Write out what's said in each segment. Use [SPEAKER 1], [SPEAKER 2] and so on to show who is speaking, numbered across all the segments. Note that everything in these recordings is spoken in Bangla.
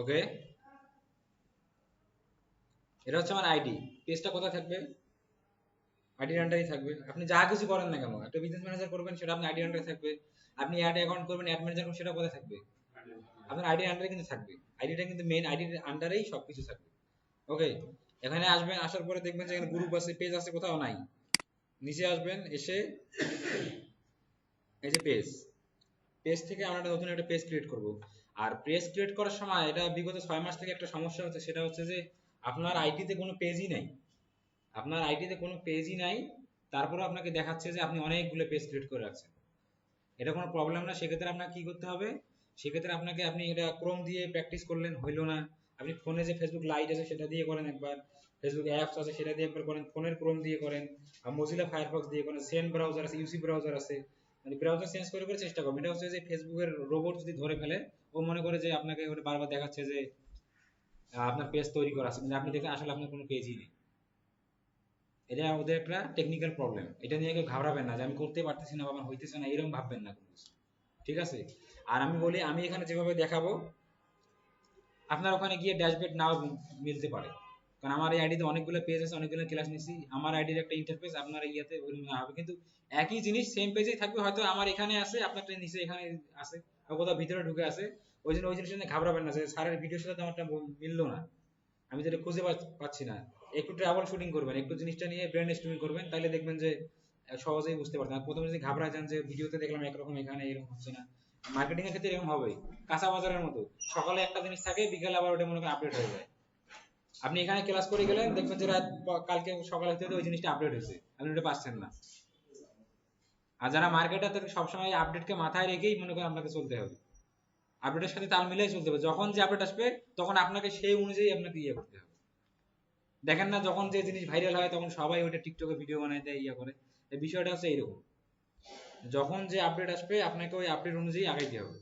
[SPEAKER 1] ওকে, এটা হচ্ছে আমার আইডি। পেজটা কোথায় থাকবে? আইডির আন্ডারেই থাকবে। আপনি যা কিছু করেন না কেন, একটা বিজনেস ম্যানেজার করবেন সেটা আপনার আইডির আন্ডারে থাকবে। আপনি অ্যাড অ্যাকাউন্ট করবেন, অ্যাড ম্যানেজার করবেন, সেটা কোথায় থাকবে? আপনার আইডির আন্ডারে কিন্তু থাকবে। আইডিটা কিন্তু মেইন আইডির আন্ডারেই সবকিছু থাকবে। ওকে, এখানে আসবেন, আসার পরে দেখবেন যে এখানে গ্রুপ আছে, পেজ আছে, কোথাও নাই। নিচে আসবেন, এসে এই যে পেজ, পেজ থেকে আমরা একটা নতুন একটা পেজ ক্রিয়েট করব। আর পেজ ক্রিয়েট করার সময় এটা বিগত 6 মাস থেকে একটা সমস্যা হচ্ছে, সেটা হচ্ছে যে আপনার আইডিতে কোনো পেজই নাই। আপনার আইডিতে কোনো পেজই নাই, তারপরে আপনাকে দেখাচ্ছে যে আপনি অনেকগুলো পেজ ক্রিয়েট করে রাখছেন। এটা কোনো প্রবলেম না। সেক্ষেত্রে আপনাকে কি করতে হবে? সেক্ষেত্রে আপনাকে, আপনি এটা ক্রোম দিয়ে প্র্যাকটিস করলেন, হইলো না, আপনি ফোনে যে ফেসবুক লাইট আছে সেটা দিয়ে করেন একবার, ফেসবুক অ্যাপস আছে সেটা দিয়ে একবার করেন, ফোনের ক্রোম দিয়ে করেন, আর মজিলা ফায়ারফক্স দিয়ে করেন, সেন ব্রাউজার আছে, ইউসি ব্রাউজার আছে, মানে ব্রাউজার চেঞ্জ করে করে চেষ্টা করবেন। এটা হচ্ছে যে ফেসবুকের রোবট যদি ধরে ফেলে, ও মনে করে যে আপনাকে ওটা বারবার দেখাচ্ছে যে আপনার পেজ তৈরি করা আছে, কিন্তু আপনি দেখেন আসলে আপনার কোনো পেজই নেই। এটা ওদের একটা টেকনিক্যাল প্রবলেম। এটা নিয়ে কেউ ঘাবড়াবেন না যে আমি করতে পারতেছি না বা আমার হইতেছে না, এরকম ভাববেন না কোনো কিছু। ঠিক আছে? আর আমি বলি, আমি এখানে যেভাবে দেখাবো, আপনার ওখানে গিয়ে ড্যাশবোর্ড নাও মিলতে পারে। কারণ আমার এই আইডিতে অনেকগুলো পেজ আছে, অনেকগুলো ক্লাস নিছি, আমার আইডির একটা ইন্টারফেস আপনার ইয়াতে ওরকম না হবে, কিন্তু একই জিনিস সেম পেজেই থাকবে। হয়তো আমার এখানে আছে, আপনারটা নিচে এখানে আছে, বা কোথাও ভিতরে ঢুকে আছে। ওই জন্য ওই জিনিসটা নিয়ে ঘাবড়াবেন না যে স্যারের ভিডিওর সাথে আমারটা মিললো না, আমি যেটা খুঁজে পাচ্ছি না। একটু ট্রাভেল শুটিং করবেন, একটু জিনিসটা নিয়ে ব্রেন স্টর্মিং করবেন, তাহলে দেখবেন যে সহজেই বুঝতে পারবেন। আর প্রথমে যদি ঘাবড়া যান যে ভিডিওতে দেখলাম একরকম, এখানে এরকম হচ্ছে না, মার্কেটিং এর ক্ষেত্রে এরকম হবেই। কাঁচা বাজারের মতো, সকালে একটা জিনিস থাকে, বিকেলে আবার ওটা মনে করেন আপডেট হয়ে যায়। আপনি এখানে ক্লাস করে গেলেন, দেখবেন যে রাত কালকে সকালে হতে ওই জিনিসটা আপডেট হয়েছে, আপনি ওটা পাচ্ছেন না। আর যারা মার্কেটার, তাদের সবসময় আপডেটকে মাথায় রেখেই মনে করেন আপনাকে চলতে হবে, আপডেটের সাথে তাল মিলিয়ে চলতে হবে। যখন যে আপডেট আসবে তখন আপনাকে সেই অনুযায়ী আপনাকে ইয়ে করতে হবে। দেখেন না, যখন যে জিনিস ভাইরাল হয় তখন সবাই ওটা টিকটকে ভিডিও বানায় দেয়, ইয়া করে। এই বিষয়টা হচ্ছে এইরকম, যখন যে আপডেট আসবে আপনাকে ওই আপডেট অনুযায়ী আগাইতে হবে।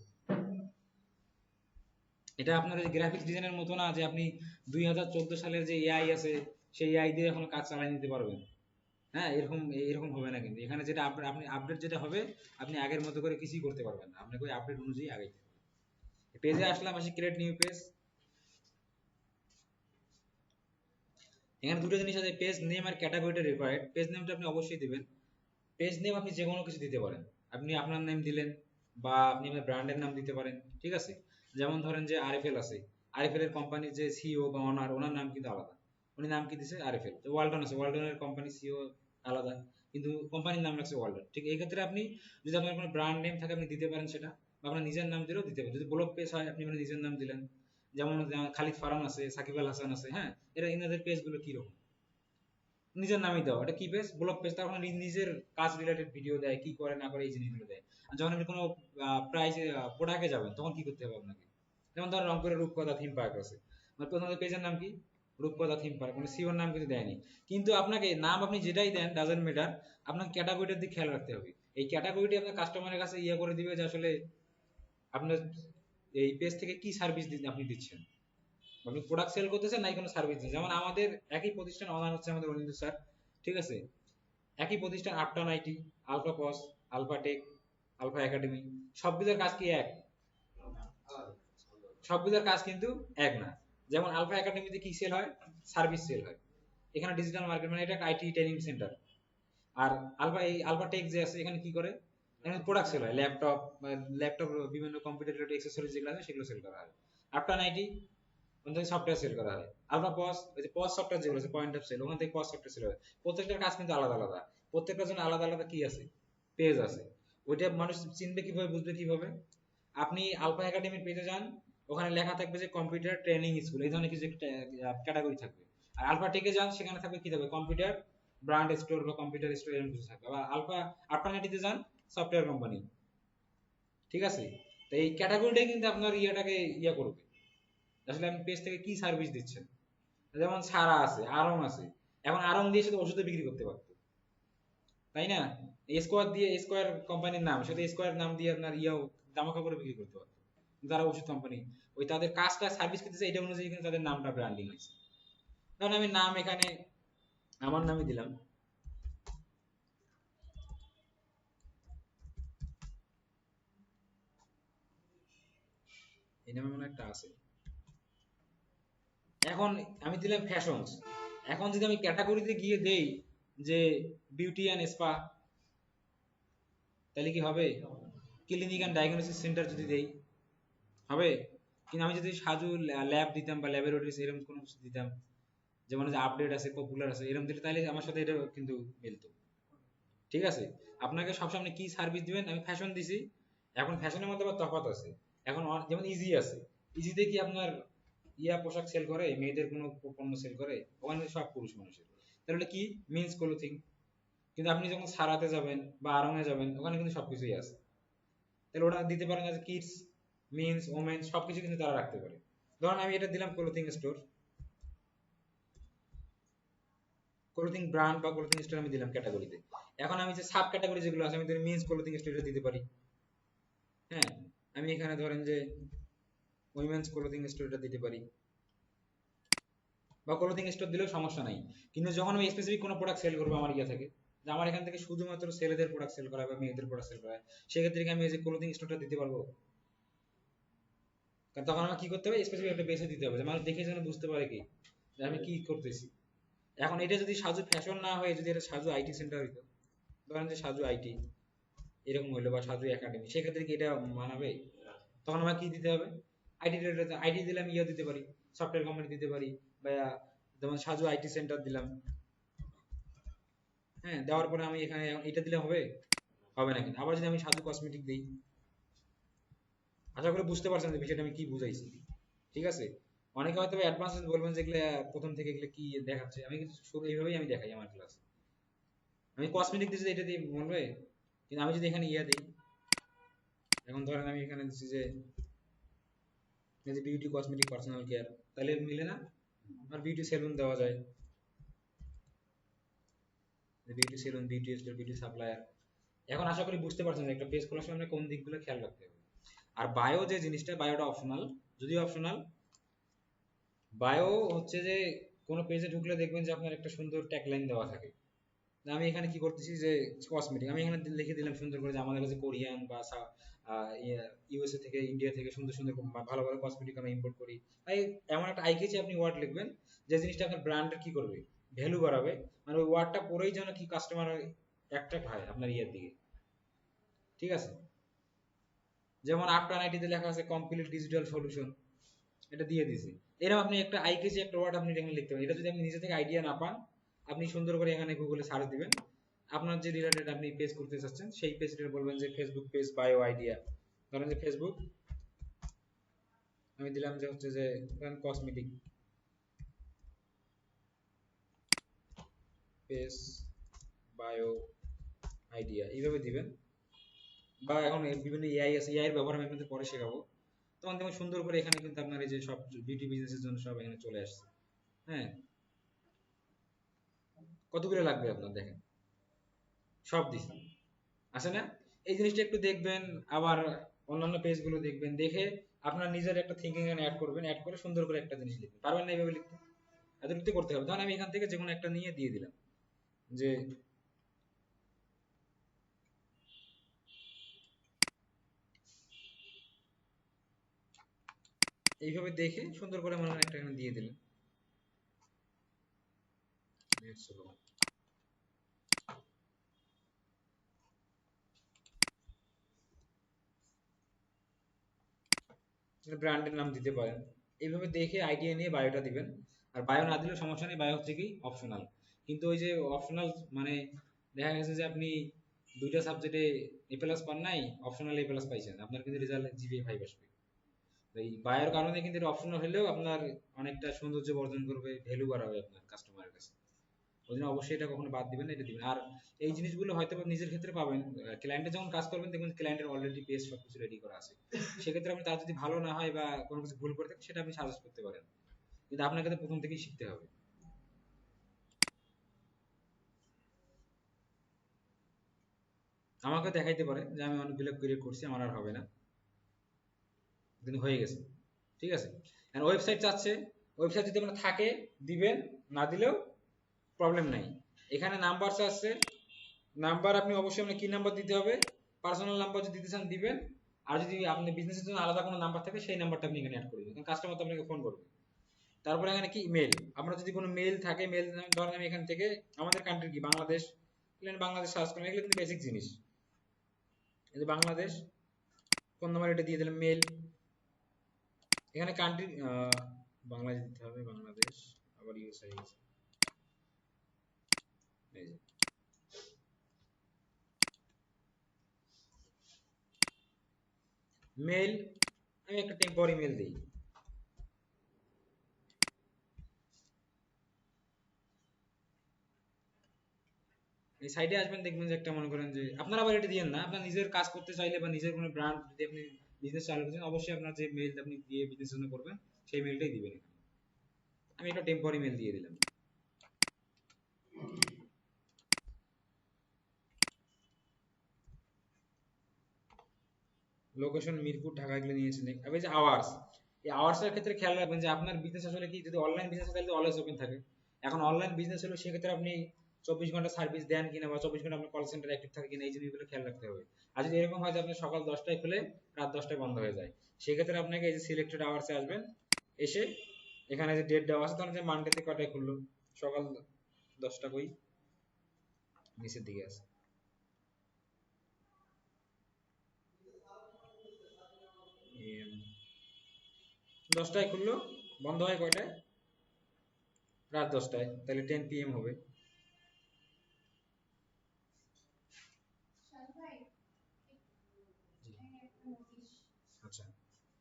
[SPEAKER 1] এটা আপনার ওই গ্রাফিক্স ডিজাইনের মতো না যে আপনি 2014 সালের যে এআই আছে সেই এআই দিয়ে এখন কাজ চালিয়ে নিতে পারবেন। হ্যাঁ, এরকম এরকম হবে না। কিন্তু এখানে যেটা আপনি আপডেট যেটা হবে, আপনি আগের মতো করে কিছুই করতে পারবেন না, আপনাকে ওই আপডেট অনুযায়ী আগাইতে হবে। পেজে আসলাম, আসি ক্রিয়েট নিউ পেজ। এখানে দুটো জিনিস আছে, পেজ নেম আর ক্যাটাগরিটা রিকোয়ার্ড। পেজ নেমটা আপনি অবশ্যই দিবেন। পেজ নেম আপনি যে কোনো কিছু দিতে পারেন। আপনি আপনার নেম দিলেন, বা আপনি আপনার ব্র্যান্ডের নাম দিতে পারেন। ঠিক আছে? যেমন ধরেন যে আরএফএল আছে, আরএফএল এর কোম্পানির যে সিইও বা ওনার, ওনার নাম কিন্তু আলাদা। উনি নাম কি দিছে? আরএফএল। তো ওয়ালটন আছে, ওয়ালটনের কোম্পানি সিইও আলাদা, কিন্তু কোম্পানির নাম রাখছে ওয়ালটন। ঠিক এই ক্ষেত্রে আপনি যদি আপনার কোনো ব্র্যান্ড নেম থাকে আপনি দিতে পারেন সেটা, বা আপনার নিজের নাম দিলেও দিতে পারেন। যদি ব্লগ পেজ হয় আপনি আপনার নিজের নাম দিলেন। যেমন খালিদ ফারহান আছে, সাকিব আল হাসান আছে, হ্যাঁ, এরা এনাদের পেজগুলো কিরকম, নিজের নামই দাও। এটা কি পেজ? Blog page. তার মানে নিজের কাজ রিলেটেড ভিডিও দেয়, কি করে না করে এই জিনিসগুলো দেয়। আর যখন আপনি কোনো প্রাইজে প্রোডাক্টে যাবেন তখন কি করতে হবে আপনাকে? যেমন ধরো রংপুরের রূপকথা থিম পার্ক আছে, মানে প্রথমত পেজের নাম কি? রূপকথা থিম পার্ক, মানে সিওর নাম কিন্তু দেয়নি। কিন্তু আপনাকে নাম আপনি যেটাই দেন, ডাজেন্ট ম্যাটার, আপনার ক্যাটাগরিটার দিকে খেয়াল রাখতে হবে। এই ক্যাটাগরিটি আপনার কাস্টমারের কাছে ইয়ে করে দিবে যে আসলে আপনার এই পেজ থেকে কি সার্ভিস আপনি দিচ্ছেন। আপনি প্রোডাক্ট সেল করতেছেন নাকি কোনো সার্ভিস দিচ্ছেন। যেমন আমাদের একই প্রতিষ্ঠান, অনার হচ্ছে আমাদের অনিন্দ স্যার। ঠিক আছে? একই প্রতিষ্ঠান, Upton IT, Alpha POS, Alpha Tech, Alpha Academy, সবগুলোর কাজ কি এক? সবগুলোর কাজ কিন্তু এক না। যেমন আলফা একাডেমিতে কি সেল হয়? সার্ভিস সেল হয়। এখানে ডিজিটাল মার্কেট, মানে এটা একটা আইটি ট্রেনিং সেন্টার। আর এই আলফা টেক যে আছে এখানে কি করে? এখানে প্রোডাক্ট সেল হয়, ল্যাপটপ, ল্যাপটপ, বিভিন্ন কম্পিউটার রিলেটেড অ্যাক্সেসরিজ যেগুলো আছে সেগুলো সেল করা হয়। আপটন আইটি, ওখান থেকে সফটওয়্যার সেল করা হয়। আলফা পস, ওই যে পস সফটওয়্যার যেগুলো আছে, পয়েন্ট অফ সেল, ওখান থেকে পস সফটওয়্যার সেল হয়। প্রত্যেকটার কাজ কিন্তু আলাদা আলাদা। প্রত্যেকটার জন্য আলাদা আলাদা কি আছে? পেজ আছে। ওইটা মানুষ চিনবে কিভাবে, বুঝবে কিভাবে? আপনি আলফা একাডেমির পেজে যান, ওখানে লেখা থাকবে যে কম্পিউটার ট্রেনিং স্কুল, এই ধরনের কিছু ক্যাটাগরি থাকবে। আর আলফা টেকে যান, সেখানে থাকবে কি থাকবে? কম্পিউটার ব্র্যান্ড স্টোর বা কম্পিউটার স্টোর, এরকম কিছু থাকবে। আবার আলফা আপানাটিতে যান, সফটওয়্যার কোম্পানি। ঠিক আছে? তো এই ক্যাটাগরিটাই কিন্তু আপনার ইয়েটাকে ইয়ে করবে, আসলে আপনি পেজ থেকে কি সার্ভিস দিচ্ছেন। যেমন সারা আছে, আরং আছে। এখন আরং দিয়ে শুধু ওষুধে বিক্রি করতে পারতো, তাই না? স্কোয়ার দিয়ে, স্কোয়ার কোম্পানির নাম, শুধু স্কোয়ার নাম দিয়ে আপনার ইয়াও জামা কাপড় বিক্রি করতে পারতো। যারা ওষুধ কোম্পানি, ওই তাদের কাজটা সার্ভিস করতেছে, এটা অনুযায়ী কিন্তু তাদের নামটা ব্র্যান্ডিং হয়েছে। কারণ আমি নাম এখানে আমার নামই দিলাম, এই নামে মনে হয় একটা আছে। এখন আমি দিলাম ফ্যাশনস। এখন যদি আমি ক্যাটাগরিতে গিয়ে দেই যে বিউটি অ্যান্ড স্পা, তাহলে কি হবে? ক্লিনিক অ্যান্ড ডায়াগনোসিস সেন্টার যদি দেই, হবে? কিন্তু আমি যদি সাজু ল্যাব দিতাম বা ল্যাবরেটরিজ এরকম কোনো কিছু দিতাম, যেমন যে আপডেট আছে, পপুলার আছে, এরকম দিলে তাহলে আমার সাথে এটা কিন্তু মিলতো। ঠিক আছে? আপনাকে সবসময় কি সার্ভিস দিবেন? আমি ফ্যাশন দিছি। এখন ফ্যাশনের মধ্যে আবার তফাৎ আছে। এখন যেমন ইজি আছে। ইজিতে কি আপনার পোশাক সেল করে? মেয়েদের কোনো পণ্য সেল করে? ওখানে সব পুরুষ মানুষের। তাহলে কি মিন্স ক্লোথিং। কিন্তু আপনি যখন সারাতে যাবেন বা আড়ংয়ে যাবেন, ওখানে কিন্তু সবকিছুই আছে। তাহলে ওটা দিতে পারেন যে কিডস, মেন্স, ওমেন্স সবকিছু কিন্তু তারা রাখতে পারে। ধরুন আমি এটা দিলাম ক্লোথিং স্টোর, ক্লোথিং ব্র্যান্ড বা ক্লোথিং স্টোর আমি দিলাম ক্যাটাগরিতে। এখন আমি যে সাব ক্যাটাগরি যেগুলো আছে আমি মেন্স ক্লোথিং স্টোরে দিতে পারি। হ্যাঁ, আমি এখানে ধরেন যে উইমেন্স ক্লোথিং স্টোরটা দিতে পারি, বা ক্লোথিং স্টোর দিলেও সমস্যা নাই। কিন্তু যখন আমি স্পেসিফিক কোনো প্রোডাক্ট সেল করবো আমার ইয়ে থেকে, যে আমার এখান থেকে শুধুমাত্র ছেলেদের প্রোডাক্ট সেল করা হয় বা মেয়েদের প্রোডাক্ট সেল করা হয়, সেক্ষেত্রে কি আমি এই যে ক্লোথিং স্টোরটা দিতে পারবো? কারণ তখন আমার কি করতে হবে, স্পেসিফিক একটা বেসে দিতে হবে যে মানুষ দেখে যেন বুঝতে পারে কি যে আমি কি করতেছি। এখন এটা যদি সাজু ফ্যাশন না হয়ে যদি এটা সাজু আইটি সেন্টার হইতো, ধরেন যে সাজু আইটি এরকম হইলো বা সাজু একাডেমি, সেক্ষেত্রে কি এটা মানাবে? তখন আমার কি দিতে হবে? আইটি রিলেটেড আইটি দিলে আমি ইয়ে দিতে পারি, সফটওয়্যার কোম্পানি দিতে পারি, বা যেমন সাজু আইটি সেন্টার দিলাম। হ্যাঁ, দেওয়ার পরে আমি এখানে এটা দিলে হবে? হবে না। কিন্তু আবার যদি আমি সাজু কসমেটিক দিই, আশা করি বুঝতে পারছেন যে বিষয়টা আমি কি বুঝাইছি। ঠিক আছে? অনেকে হয়তো অ্যাডভান্স বলবেন যে এগুলো প্রথম থেকে এগুলো কি দেখাচ্ছে, আমি কিন্তু শুরু এইভাবেই আমি দেখাই আমার ক্লাস। আমি কসমেটিক দিচ্ছি এটা দিয়ে বলবে, কিন্তু আমি যদি এখানে ইয়া দিই, এখন ধরেন আমি এখানে দিচ্ছি যে বিউটি কসমেটিক পার্সোনাল কেয়ার, তাহলে মিলে না? আর বিউটি সেলুন দেওয়া যায়, beauty salon, beauty store, beauty supplier. এখন আশা করি বুঝতে পারছেন যে একটা পেজ খোলার সময় আমরা কোন দিকগুলো খেয়াল রাখতে হবে। আর বায়ো যে জিনিসটা, বায়োটা অপশনাল, যদিও অপশনাল। বায়ো হচ্ছে যে কোনো পেজে ঢুকলে দেখবেন যে আপনার একটা সুন্দর ট্যাগলাইন দেওয়া থাকে। আমি এখানে কি করতেছি যে কসমেটিক, আমি এখানে লিখে দিলাম সুন্দর করে যে আমাদের কাছে কোরিয়ান বা ইউএসএ থেকে, ইন্ডিয়া থেকে সুন্দর সুন্দর ভালো ভালো কসমেটিক আমরা ইম্পোর্ট করি। তাই এমন একটা আইকেচি আপনি ওয়ার্ড লিখবেন যে জিনিসটা আপনার ব্র্যান্ডের কি করবে, ভ্যালু বাড়াবে। মানে ওই ওয়ার্ডটা পরেই যেন কি কাস্টমার অ্যাট্রাক্ট হয় আপনার ইয়ের দিকে। ঠিক আছে? যেমন আফটার আইটিতে লেখা আছে কমপ্লিট ডিজিটাল সলিউশন, এটা দিয়ে দিছি। এরকম আপনি একটা আইকেচি একটা ওয়ার্ড আপনি এখানে লিখতে পারেন। এটা যদি আপনি নিজে থেকে আইডিয়া না পান, আপনি সুন্দর করে এখানে গুগলে সার্চ দিবেন, আপনার যে রিলেটেড আপনি পেজ করতে চাচ্ছেন সেই পেজটা বলবেন যে ফেসবুক পেজ বায়ো আইডিয়া। ধরেন যে ফেসবুক, আমি দিলাম যে হচ্ছে যে কসমেটিক পেজ বায়ো আইডিয়া, এইভাবে দিবেন। বা এখন বিভিন্ন এআই আছে, এআই এর ব্যবহার আমি আপনাদের পরে শেখাবো। তখন দেখুন সুন্দর করে এখানে কিন্তু আপনার এই যে সব বিউটি বিজনেসের জন্য সব এখানে চলে আসছে। হ্যাঁ, কতগুলো লাগবে আপনার দেখেন, সব দিছি, আছে না? এই জিনিসটা একটু দেখবেন, আবার অন্যান্য পেজগুলো দেখবেন, দেখে আপনার নিজের একটা থিঙ্কিং এখানে অ্যাড করবেন, অ্যাড করে সুন্দর করে একটা জিনিস লিখবেন। পারবেন না এইভাবে লিখতে? এতটুকু করতে হবে। ধরেন আমি এখান থেকে যে কোনো একটা নিয়ে দিয়ে দিলাম যে এইভাবে দেখে সুন্দর করে মনে হয় একটা এখানে দিয়ে দিলেন। ব্র্যান্ডের নাম দিতে পারেন। এইভাবে দেখে আইডিয়া নিয়ে বায়োটা দিবেন। আর বায়ো না দিলেও সমস্যা নেই, বায়ো হচ্ছে কি অপশনাল। কিন্তু ওই যে অপশনাল মানে দেখা গেছে যে আপনি দুইটা সাবজেক্টে এ প্লাস পান নাই, অপশনাল এ প্লাস পাইছেন, আপনার কিন্তু রেজাল্ট জিপিএ 5 আসবে। এই বায়ের কারণে কিন্তু এটা অপশনাল হলেও আপনার অনেকটা সৌন্দর্য বর্ধন করবে, ভ্যালু বাড়াবে আপনার কাস্টমারের কাছে। ওই জন্য অবশ্যই এটা কখনো বাদ দিবেন না, এটা দিবেন। আর এই জিনিসগুলো হয়তো নিজের ক্ষেত্রে পাবেন, ক্লায়েন্টের যখন কাজ করবেন দেখবেন ক্লায়েন্টের অলরেডি পেজ সবকিছু রেডি করা আছে। সেক্ষেত্রে আপনি তার যদি ভালো না হয় বা কোনো কিছু ভুল করে থাকে সেটা আপনি সাজেস্ট করতে পারেন, কিন্তু আপনাকে তো প্রথম থেকেই শিখতে হবে। আমাকে দেখাইতে পারে যে আমি অনেকগুলো ক্রিয়েট করছি, আমার আর হবে না, কিন্তু হয়ে গেছে। ঠিক আছে? আর ওয়েবসাইট চাচ্ছে, ওয়েবসাইট যদি আপনার থাকে দিবেন, না দিলেও প্রবলেম নাই। এখানে নাম্বার চাচ্ছে, নাম্বার আপনি অবশ্যই আপনার কি নাম্বার দিতে হবে, পার্সোনাল নাম্বার যদি দিতে চান দিবেন। আর যদি আপনি বিজনেসের জন্য আলাদা কোনো নাম্বার থাকে সেই নাম্বারটা আপনি এখানে অ্যাড করে দিবেন, কারণ কাস্টমার তো আপনাকে ফোন করবে। তারপরে এখানে কি মেল, আমরা যদি কোনো মেল থাকে, মেল ধরেন আমি এখান থেকে আমাদের কান্ট্রি কি বাংলাদেশ, বাংলাদেশ সার্চ করলাম, এগুলো কিন্তু বেসিক জিনিস। এই যে বাংলাদেশ, ফোন নাম্বার এটা দিয়ে দিলাম, মেল, এখানে কান্ট্রি বাংলাদেশ দিতে হবে, বাংলাদেশ, আবার ইউএসএ, এই যে মেল, আমি একটা টেম্পোরারি মেল দিই। এই সাইডে আসবেন, দেখবেন যে একটা, মনে করেন যে আপনারা আবার এটা দিয়েন না, আপনার নিজের কাজ করতে চাইলে বা নিজের কোনো ব্র্যান্ড যদি আপনি বিজনেস চালু করছেন, অবশ্যই আপনার যে মেইলটা আপনি দিয়ে বিজনেস জন্য করবেন সেই মেইলটাই দিবেন এখানে। আমি একটা টেম্পোরারি মেল দিয়ে দিলাম। লোকেশন মিরপুর, ঢাকা, এগুলো নিয়েছেন। এবার যে আওয়ার্স, এই আওয়ার্সের ক্ষেত্রে খেয়াল রাখবেন যে আপনার বিজনেস আসলে কি, যদি অনলাইন বিজনেস তাহলে অলওয়েজ ওপেন থাকে। এখন অনলাইন বিজনেস হলো সেক্ষেত্রে আপনি 24 ঘন্টা সার্ভিস দেন কিনা, বা 24 ঘন্টা আপনার কল সেন্টার অ্যাক্টিভ থাকে কিনা, এই জিনিসগুলো খেয়াল রাখতে হবে। আর যদি এরকম হয় যে আপনি সকাল 10টায় খুলে রাত 10টায় বন্ধ হয়ে যায়, সেক্ষেত্রে আপনাকে এই যে সিলেক্টেড আওয়ার্সে আসবেন, এসে এখানে যে ডেট দেওয়া আছে, ধরেন যে মানডেতে কটায় খুললো, সকাল 10টা, কই নিচের দিকে আছে, 10টায় খুললো, বন্ধ হয় কয়টায়, রাত 10টায়, তাহলে 10 PM হবে। আচ্ছা,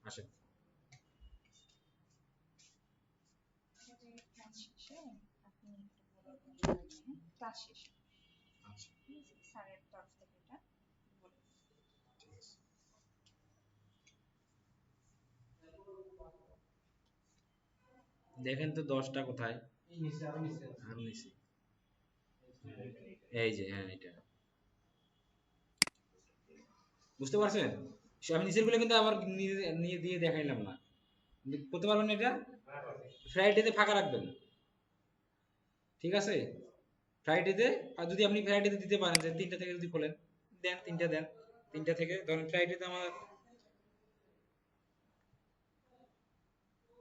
[SPEAKER 1] আসেন। আচ্ছা, ঠিক আছে। দেখেন তো 10টা কোথায়, আর নিচে, এই যে, হ্যাঁ এটা, বুঝতে পারছেন? আমি নিচের গুলো কিন্তু আবার নিয়ে দিয়ে দেখাইলাম না, করতে পারবেন না এটা, ফ্রাইডেতে ফাঁকা রাখবেন, ঠিক আছে? ফ্রাইডেতে, আর যদি আপনি ফ্রাইডেতে দিতে পারেন যে 3টা থেকে যদি খোলেন, দেন 3টা দেন, 3টা থেকে ধরেন ফ্রাইডেতে আমার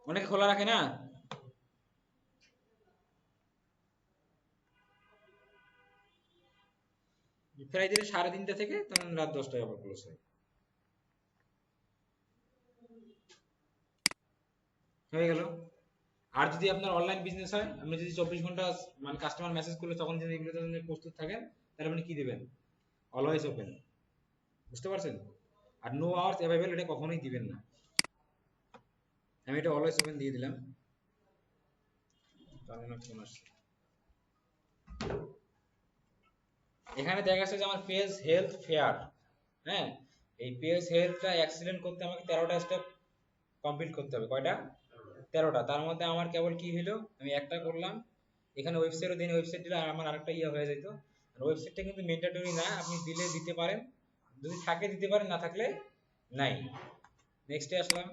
[SPEAKER 1] অনেকে খোলা রাখে না, ফ্রাইডেতে 3:30 থেকে তখন রাত 10টায় আবার ক্লোজ হয়। হয়ে গেল। আর যদি আপনার অনলাইন বিজনেস হয়, আপনি যদি 24 ঘন্টা মানে কাস্টমার মেসেজ করলে তখন যদি এগুলোতে জন্য প্রস্তুত থাকেন, তাহলে আপনি কি দিবেন, অলওয়েজ ওপেন, বুঝতে পারছেন? আর নো আওয়ার্স অ্যাভেলেবল এটা কখনোই দিবেন না, আমি এটা অলওয়েজ ওপেন দিয়ে দিলাম। জানি না কোন আসছে, এখানে দেখা যাচ্ছে যে আমার পেজ হেলথ ফেয়ার, হ্যাঁ, এই পেজ হেলথটা অ্যাক্সিডেন্ট করতে আমাকে 13টা স্টেপ কমপ্লিট করতে হবে, কয়টা, 13টা। তার মধ্যে আমার কেবল কি হলো, আমি একটা করলাম, এখানে ওয়েবসাইটও দিন, ওয়েবসাইট দিলে আমার আরেকটা ইয়ে হয়ে যেত। আর ওয়েবসাইটটা কিন্তু ম্যান্ডেটরি না, আপনি দিলে দিতে পারেন, যদি থাকে দিতে পারেন, না থাকলে নাই। নেক্সটে আসলাম,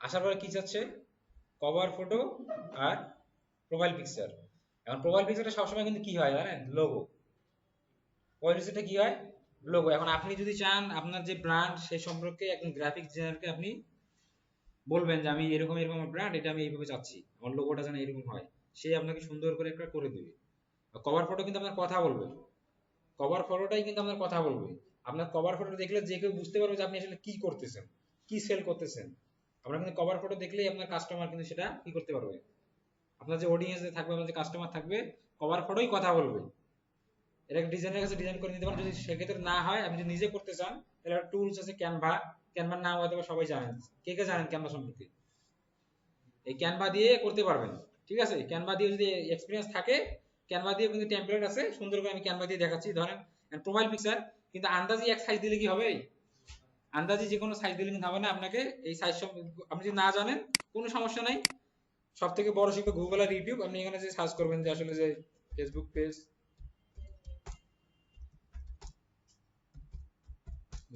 [SPEAKER 1] আসার পরে কি চাচ্ছে, কভার ফটো আর প্রোফাইল পিকচার। এখন প্রোফাইল পিকচারটা সবসময় কিন্তু কি হয় জানেন, লোগো, প্রোফাইল পিকচারটা কি হয়, লোগো। এখন আপনি যদি চান আপনার যে ব্র্যান্ড সেই সম্পর্কে একজন গ্রাফিক ডিজাইনারকে আপনি বলবেন যে আমি এরকম এরকম আমার ব্র্যান্ড, এটা আমি এইভাবে চাচ্ছি, আমার লোগোটা যেন এরকম হয়, সে আপনাকে সুন্দর করে একটা করে দেবে। কভার ফটো কিন্তু আপনার কথা বলবে, কভার ফটোটাই কিন্তু আপনার কথা বলবে। আপনার কভার ফটো দেখলে যে কেউ বুঝতে পারবে যে আপনি আসলে কি করতেছেন, কি সেল করতেছেন। আপনার কিন্তু কভার ফটো দেখলেই আপনার কাস্টমার কিন্তু সেটা কি করতে পারবে, আপনার যে অডিয়েন্স থাকবে, আপনার যে কাস্টমার থাকবে, কভার ফটোই কথা বলবে। এটা ডিজাইনের কাছে ডিজাইন করে নিতে পারেন। যদি সেক্ষেত্রে না হয়, আপনি যদি নিজে করতে চান, তাহলে একটা টুলস আছে ক্যানভা, ক্যানভার নাম হয়তো সবাই জানেন, কে কে জানেন ক্যানভা সম্পর্কে, এই ক্যানভা দিয়ে করতে পারবেন, ঠিক আছে? ক্যানভা দিয়ে যদি এক্সপিরিয়েন্স থাকে, ক্যানভা দিয়ে কিন্তু টেমপ্লেট আছে সুন্দর করে, আমি ক্যানভা দিয়ে দেখাচ্ছি। ধরেন প্রোফাইল পিকচার, কিন্তু আন্দাজি এক সাইজ দিলে কি হবে, আন্দাজি যে কোনো সাইজ দিলে কিন্তু হবে না, আপনাকে এই সাইজ সব, আপনি যদি না জানেন কোনো সমস্যা নাই, সব থেকে বড় শিখবে গুগল আর ইউটিউব। আপনি এখানে যে সার্চ করবেন যে আসলে যে ফেসবুক পেজ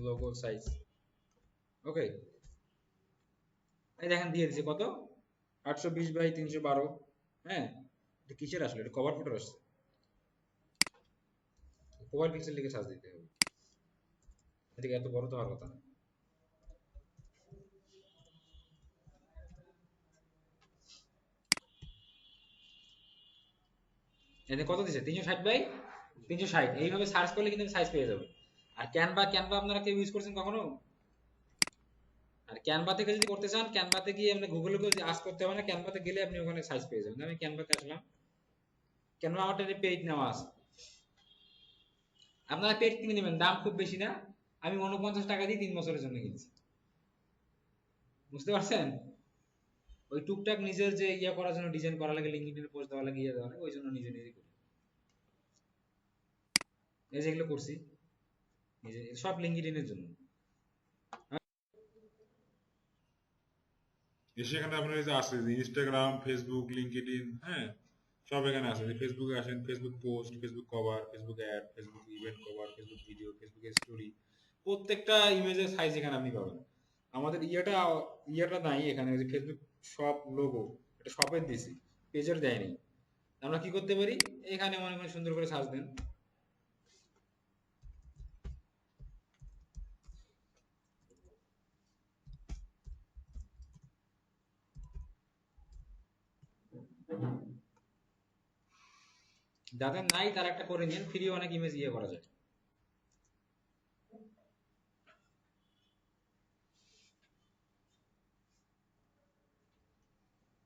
[SPEAKER 1] লোগো সাইজ, ওকে, এই দেখেন দিয়ে দিচ্ছে কত, 820 বাই 312, হ্যাঁ, এটা কিসের আসলে, এটা কভার ফটোর আসছে, প্রোফাইল পিকচার লিখে সার্চ দিতে হবে, এদিকে এত বড় তো হওয়ার কথা না। এতে কত দিছে 360 বাই 360, এইভাবে সার্চ করলে কিন্তু সাইজ পেয়ে যাবেন। আর ক্যানভা আপনারা কেউ ইউজ করছেন কখনো? আর ক্যানভা থেকে যদি করতে চান, ক্যানভাতে গিয়ে আপনি গুগলে আস করতে হবে না, ক্যানভাতে গেলে আপনি ওখানে সাইজ পেয়ে যাবেন। আমি ক্যানভাতে আসলাম, ক্যানভা আমার পেইড নেওয়া আছে। আপনারা পেইড কিনে নেবেন, দাম খুব বেশি না। আমি 49 টাকা দিয়ে 3 বছরের জন্য কিনছি। বুঝতে পারছেন? ওই টুকটাক নিজের যে ইয়ে করার জন্য, ডিজাইন করা লাগে, লিঙ্কডইনে পোস্ট দেওয়া লাগে, ইয়ে দেওয়া লাগে, ওই জন্য নিজে নিজে করি। এই যেগুলো করছি নিজে, সব লিঙ্কডইনের জন্য।
[SPEAKER 2] সেখানে আপনার এই যে আছে যে ইনস্টাগ্রাম, ফেসবুক, লিঙ্কডইন, হ্যাঁ, সব এখানে আছে। যে ফেসবুকে আসেন, Facebook post, Facebook cover, Facebook ad, Facebook event cover, Facebook video, Facebook story, প্রত্যেকটা ইমেজের সাইজ এখানে আপনি পাবেন। আমাদের ইয়েটা নাই এখানে, যে ফেসবুক শপ লোগো, এটা শপের দিছি, পেজের দেয়নি। আমরা কি করতে পারি, এখানে মনে করেন সুন্দর করে সাজ দেন। যাদের নাই তারা একটা করে নিন, ফ্রি অনেক ইমেজ ইয়ে করা যায়।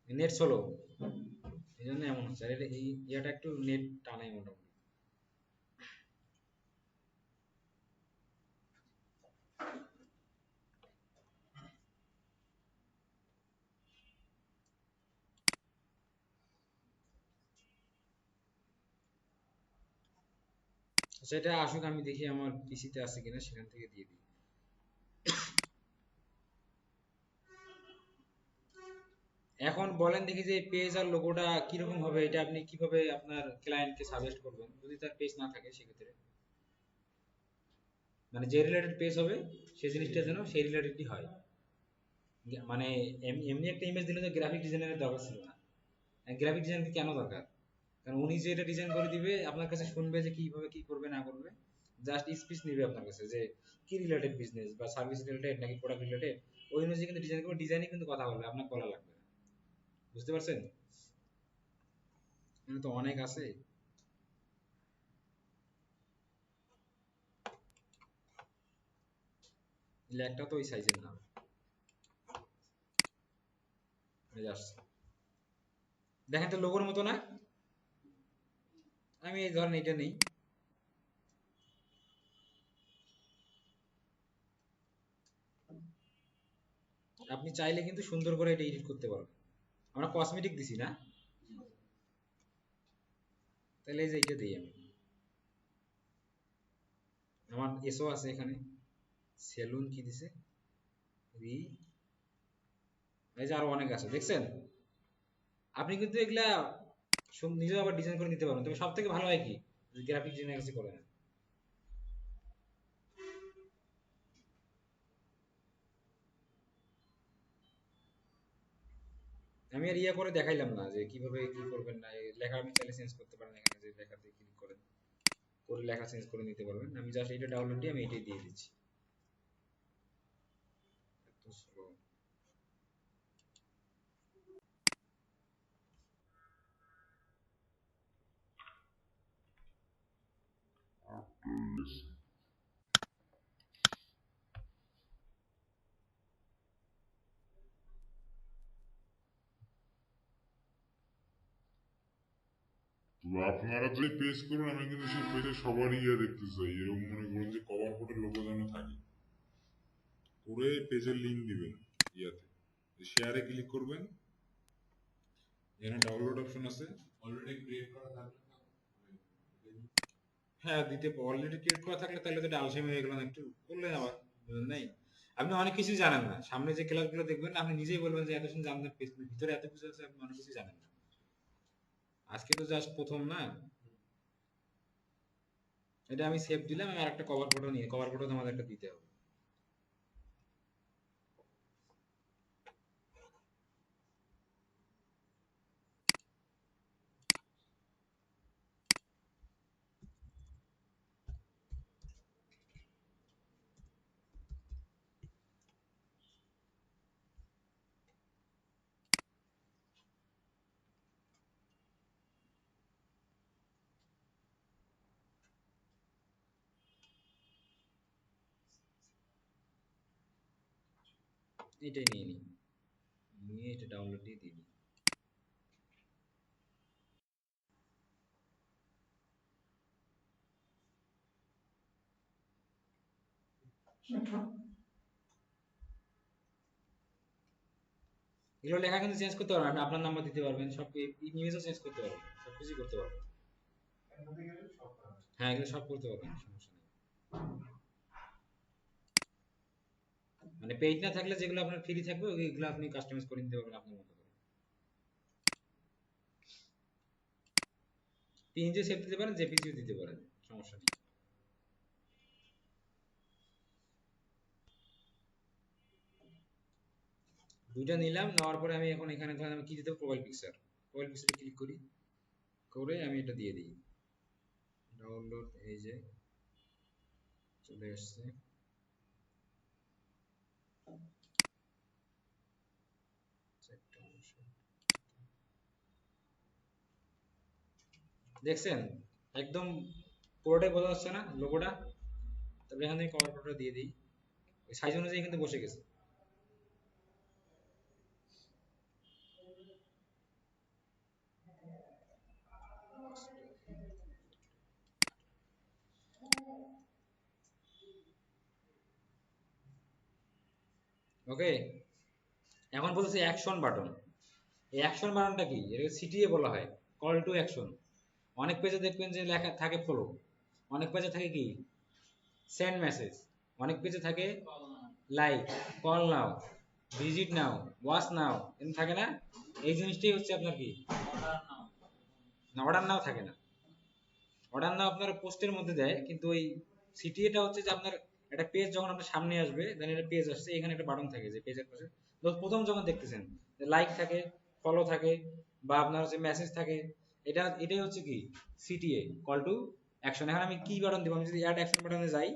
[SPEAKER 2] নেট স্লো, এই জন্য এমন হচ্ছে। আর এই ইয়েটা একটু নেট টানাই মোটামুটি। সেটা আসুক, আমি দেখি আমার পিসিতে আছে কিনা, সেখান থেকে দিয়ে দিই। এখন বলেন দেখি যে পেজ আর লোগোটা কিরকম হবে, এটা আপনি কিভাবে আপনার ক্লায়েন্টকে সাজেস্ট করবেন যদি তার পেজ না থাকে সেক্ষেত্রে? মানে যে রিলেটেড পেজ হবে সেই জিনিসটা যেন সেই রিলেটেডই হয়। মানে এমনি একটা ইমেজ দিলে তো গ্রাফিক ডিজাইনারের দরকার ছিল না। গ্রাফিক ডিজাইন কেন দরকার? কারণ উনি যে এটা ডিজাইন করে দিবে, আপনার কাছে শুনবে যে কিভাবে কি করবে না করবে, জাস্ট স্পিচ নিবে আপনার কাছে যে কি রিলেটেড বিজনেস বা সার্ভিস রিলেটেড নাকি প্রোডাক্ট রিলেটেড, ওই অনুযায়ী কিন্তু ডিজাইন করবে, ডিজাইনই কিন্তু কথা বলবে, আপনার বলা লাগবে না। বুঝতে পারছেন? এখানে তো অনেক আছে। ল্যাগটা তো ওই সাইজের না। এই যে আসছে, দেখেন তো লোগোর মতো না? আমি এই ধরেন এটা নেই, আপনি চাইলে কিন্তু সুন্দর করে এটা এডিট করতে পারবেন। আমরা কসমেটিক দিছি না, তাহলে এই যে এটা দিই আমি। আমার এসও আছে এখানে, সেলুন কি দিছে, রি, এই যে আরো অনেক আছে, দেখছেন? আপনি কিন্তু এগুলা নিজেও আবার ডিজাইন করে নিতে পারবেন, তবে সব থেকে ভালো হয় কি গ্রাফিক ডিজাইনের কাছে করে না। আমি আর ইয়া করে দেখাইলাম না যে কিভাবে কি করবেন না, এই লেখা আপনি চাইলে চেঞ্জ করতে পারেন, এখানে যে লেখাতে ক্লিক করেন করে লেখা চেঞ্জ করে নিতে পারবেন। আমি জাস্ট এটা ডাউনলোড দিয়ে আমি এটাই দিয়ে দিচ্ছি। এত স্লো। তো আপনারা যে পেজ করুন, আমি কিন্তু সেই পেজে সবারই ইয়ে দেখতে চাই। এরকম মনে করুন যে কভার ফটোর লোগো যেন থাকে, করে পেজের লিঙ্ক দিবেন ইয়াতে, শেয়ারে ক্লিক করবেন, এখানে ডাউনলোড অপশন আছে, অলরেডি ক্রিয়েট করা থাকলে। হ্যাঁ দিতে, অলরেডি ক্রিয়েট করা থাকলে তাহলে তো এটা আলসেমি হয়ে গেল না, একটু করলে আবার, বুঝলেন নাই? আপনি অনেক কিছু জানেন না, সামনে যে ক্লাসগুলো দেখবেন আপনি নিজেই বলবেন যে এত শুনে জানতেন, ভিতরে এত কিছু আছে আপনি অনেক কিছু জানেন না। আজকে তো জাস্ট প্রথম না। এটা আমি সেভ দিলাম, আমি আরেকটা কভার ফটো নিয়ে, কভার ফটো আমাদের একটা দিতে হবে।
[SPEAKER 1] এটাই নিয়ে নিই, নিয়ে এটা ডাউনলোড দিয়ে দিই। এগুলো লেখা কিন্তু চেঞ্জ করতে পারবেন, আপনি আপনার নাম্বার দিতে পারবেন, সব ইমেজও চেঞ্জ করতে পারবেন, সব কিছুই করতে পারবেন। হ্যাঁ এগুলো সব করতে পারবেন, সমস্যা নেই। মানে পেইড না থাকলে যেগুলো আপনার ফ্রি থাকবে ওইগুলো আপনি কাস্টমাইজ করে নিতে পারবেন আপনার মতো করে। পিএনজি সেভ দিতে পারেন, জেপিজিও দিতে পারেন, সমস্যা নেই। দুইটা নিলাম, নেওয়ার পরে আমি এখন এখানে ধরেন আমি কি দিতে, প্রোফাইল পিকচার, প্রোফাইল পিকচারে ক্লিক করি, করে আমি এটা দিয়ে দিই ডাউনলোড। এই যে চলে আসছে। দেখছেন একদম পুরোটাই বোঝা যাচ্ছে না লোগোটা? তারপরে এখান থেকে কভার ফটোটা দিয়ে দিই, সাইজ অনুযায়ী কিন্তু বসে গেছে। ওকে, এখন বলতেছে অ্যাকশন বাটন। এই অ্যাকশন বাটনটা কি, এটাকে সিটিএ বলা হয়, কল টু অ্যাকশন। অনেক পেজে দেখবেন যে লেখা থাকে ফলো, অনেক পেজে থাকে কি সেন্ড মেসেজ, অনেক পেজে থাকে লাইক, কল নাও, ভিজিট নাও, ওয়াচ নাও, এরকম থাকে না? এই জিনিসটাই হচ্ছে আপনার কি, না অর্ডার নাও থাকে না। অর্ডার নাও আপনার পোস্টের মধ্যে দেয়, কিন্তু ওই সিটিএটা হচ্ছে যে আপনার একটা পেজ যখন আপনার সামনে আসবে, দেন এটা পেজ আসছে, এখানে একটা বাটন থাকে যে পেজের পাশে, তো প্রথম যখন দেখতেছেন লাইক থাকে, ফলো থাকে, বা আপনার হচ্ছে মেসেজ থাকে, এটাই হচ্ছে কি সিটিএ, কল টু অ্যাকশন। এখন আমি কি বাটন দিব, আমি যদি অ্যাড অ্যাকশন বাটনে যাই,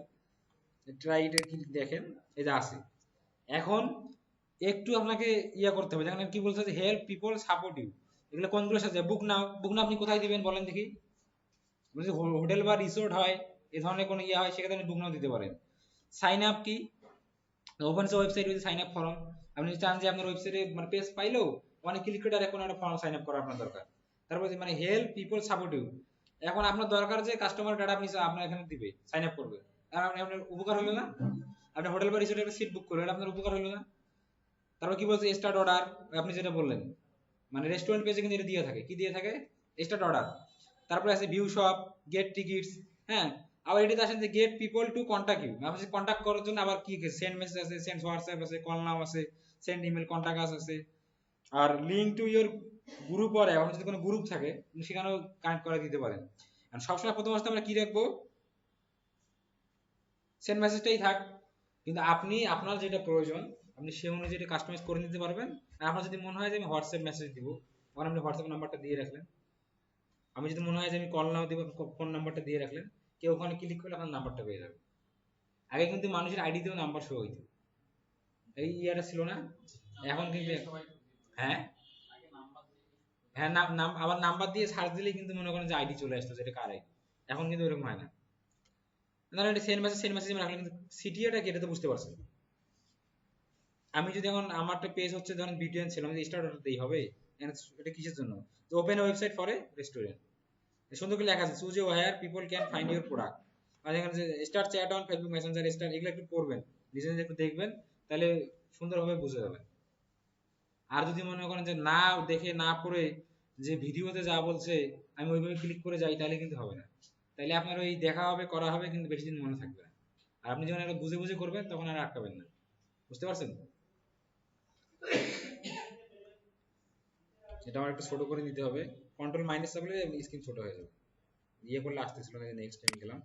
[SPEAKER 1] ট্রাই এটা কি দেখেন, এই যে আছে। এখন একটু আপনাকে ইয়া করতে হবে, যেখানে কি বলছে যে হেল্প পিপল সাপোর্ট ইউ, এগুলো কোনগুলোর সাথে, বুক নাও, বুক নাও আপনি কোথায় দিবেন বলেন দেখি? যদি হোটেল বা রিসোর্ট হয়, এই ধরনের কোনো ইয়ে হয়, সেক্ষেত্রে আপনি বুক নাও দিতে পারেন। সাইন আপ কি, open website with sign up form, আপনি যদি চান যে আপনার ওয়েবসাইটে মানে পেজ পাইলেও অনেক ক্লিক করে এখন একটা ফর্ম সাইন আপ করা আপনার দরকার। তারপরে মানে হেল্প পিপল সাপোর্ট ইউ, এখন আপনার দরকার যে কাস্টমার ডাটা আপনি আপনার এখানে দিবে, সাইন আপ করবে, আর আপনি আপনার উপকার হলো না? আপনি হোটেল বা রিসোর্টে একটা সিট বুক করলেন, এটা আপনার উপকার হলো না? তারপর কি বলছে স্টার্ট অর্ডার, আপনি যেটা বললেন, মানে রেস্টুরেন্ট পেজে কিন্তু এটা দিয়ে থাকে, কি দিয়ে থাকে, স্টার্ট অর্ডার। তারপরে আছে ভিউ শপ, গেট টিকিটস, হ্যাঁ। আবার এটাতে আসেন যে get people to contact you, আপনি কন্টাক্ট করার জন্য আবার কি সেন্ড মেসেজ আছে, সেন্ড হোয়াটসঅ্যাপ আছে, কল নাও আছে, সেন্ড ইমেল, কন্টাক্ট আস আছে, আর লিঙ্ক টু ইউর গ্রুপ, আর এখন যদি কোনো গ্রুপ থাকে সেখানেও কানেক্ট করে দিতে পারেন। আর সবসময় প্রথম অবস্থায় আমরা কি রাখবো, সেন্ড মেসেজটাই থাক, কিন্তু আপনি আপনার যেটা প্রয়োজন আপনি সে অনুযায়ী এটা কাস্টমাইজ করে নিতে পারবেন। আর আপনার যদি মনে হয় যে আমি হোয়াটসঅ্যাপ মেসেজ দিব, তখন আপনি হোয়াটসঅ্যাপ নাম্বারটা দিয়ে রাখলেন। আমি যদি মনে হয় যে আমি কল নাও দিব, ফোন নাম্বারটা দিয়ে রাখলেন, কেউ ওখানে ক্লিক করলে আপনার নাম্বারটা পেয়ে যাবে। আগে কিন্তু মানুষের আইডিতেও নাম্বার শো হইতো, এই ইয়াটা ছিল না, এখন কিন্তু হ্যাঁ, হ্যাঁ নাম নাম আবার নাম্বার দিয়ে সার্চ দিলেই কিন্তু মনে করেন যে আইডি চলে আসতো, যেটা কার আইডি। এখন কিন্তু এরকম হয় না। না এটা সেন্ড মেসেজ রাখলেন, কিন্তু সিটিএটা কি এটা তো বুঝতে পারছেন। আমি যদি এখন আমার একটা পেজ হচ্ছে ধরেন বিটিএন ছিল, আমি স্টার্ট অর্ডার দিই হবে, এটা কিসের জন্য, যে open website for a restaurant, সুন্দর করে লেখা আছে choose a where people can find your product. আর এখানে যে star chat on Facebook Messenger star, এগুলো একটু পড়বেন, নিজে নিজে একটু দেখবেন, তাহলে সুন্দরভাবে বুঝে যাবেন। আর যদি মনে করেন যে না দেখে না পড়ে যে ভিডিওতে যা বলছে আমি ওইভাবে ক্লিক করে যাই, তাহলে কিন্তু হবে না। তাহলে আপনার ওই দেখা হবে করা হবে, কিন্তু বেশি দিন মনে থাকবে না। আর আপনি যখন এটা বুঝে বুঝে করবেন তখন আর আটকাবেন না। বুঝতে পারছেন? এটা আমার একটু ছোট করে নিতে হবে, কন্ট্রোল মাইনাস চাপলে স্ক্রিন ছোট হয়ে যাবে। ইয়ে করলে আসতেছিল না, নেক্সট টাইম গেলাম।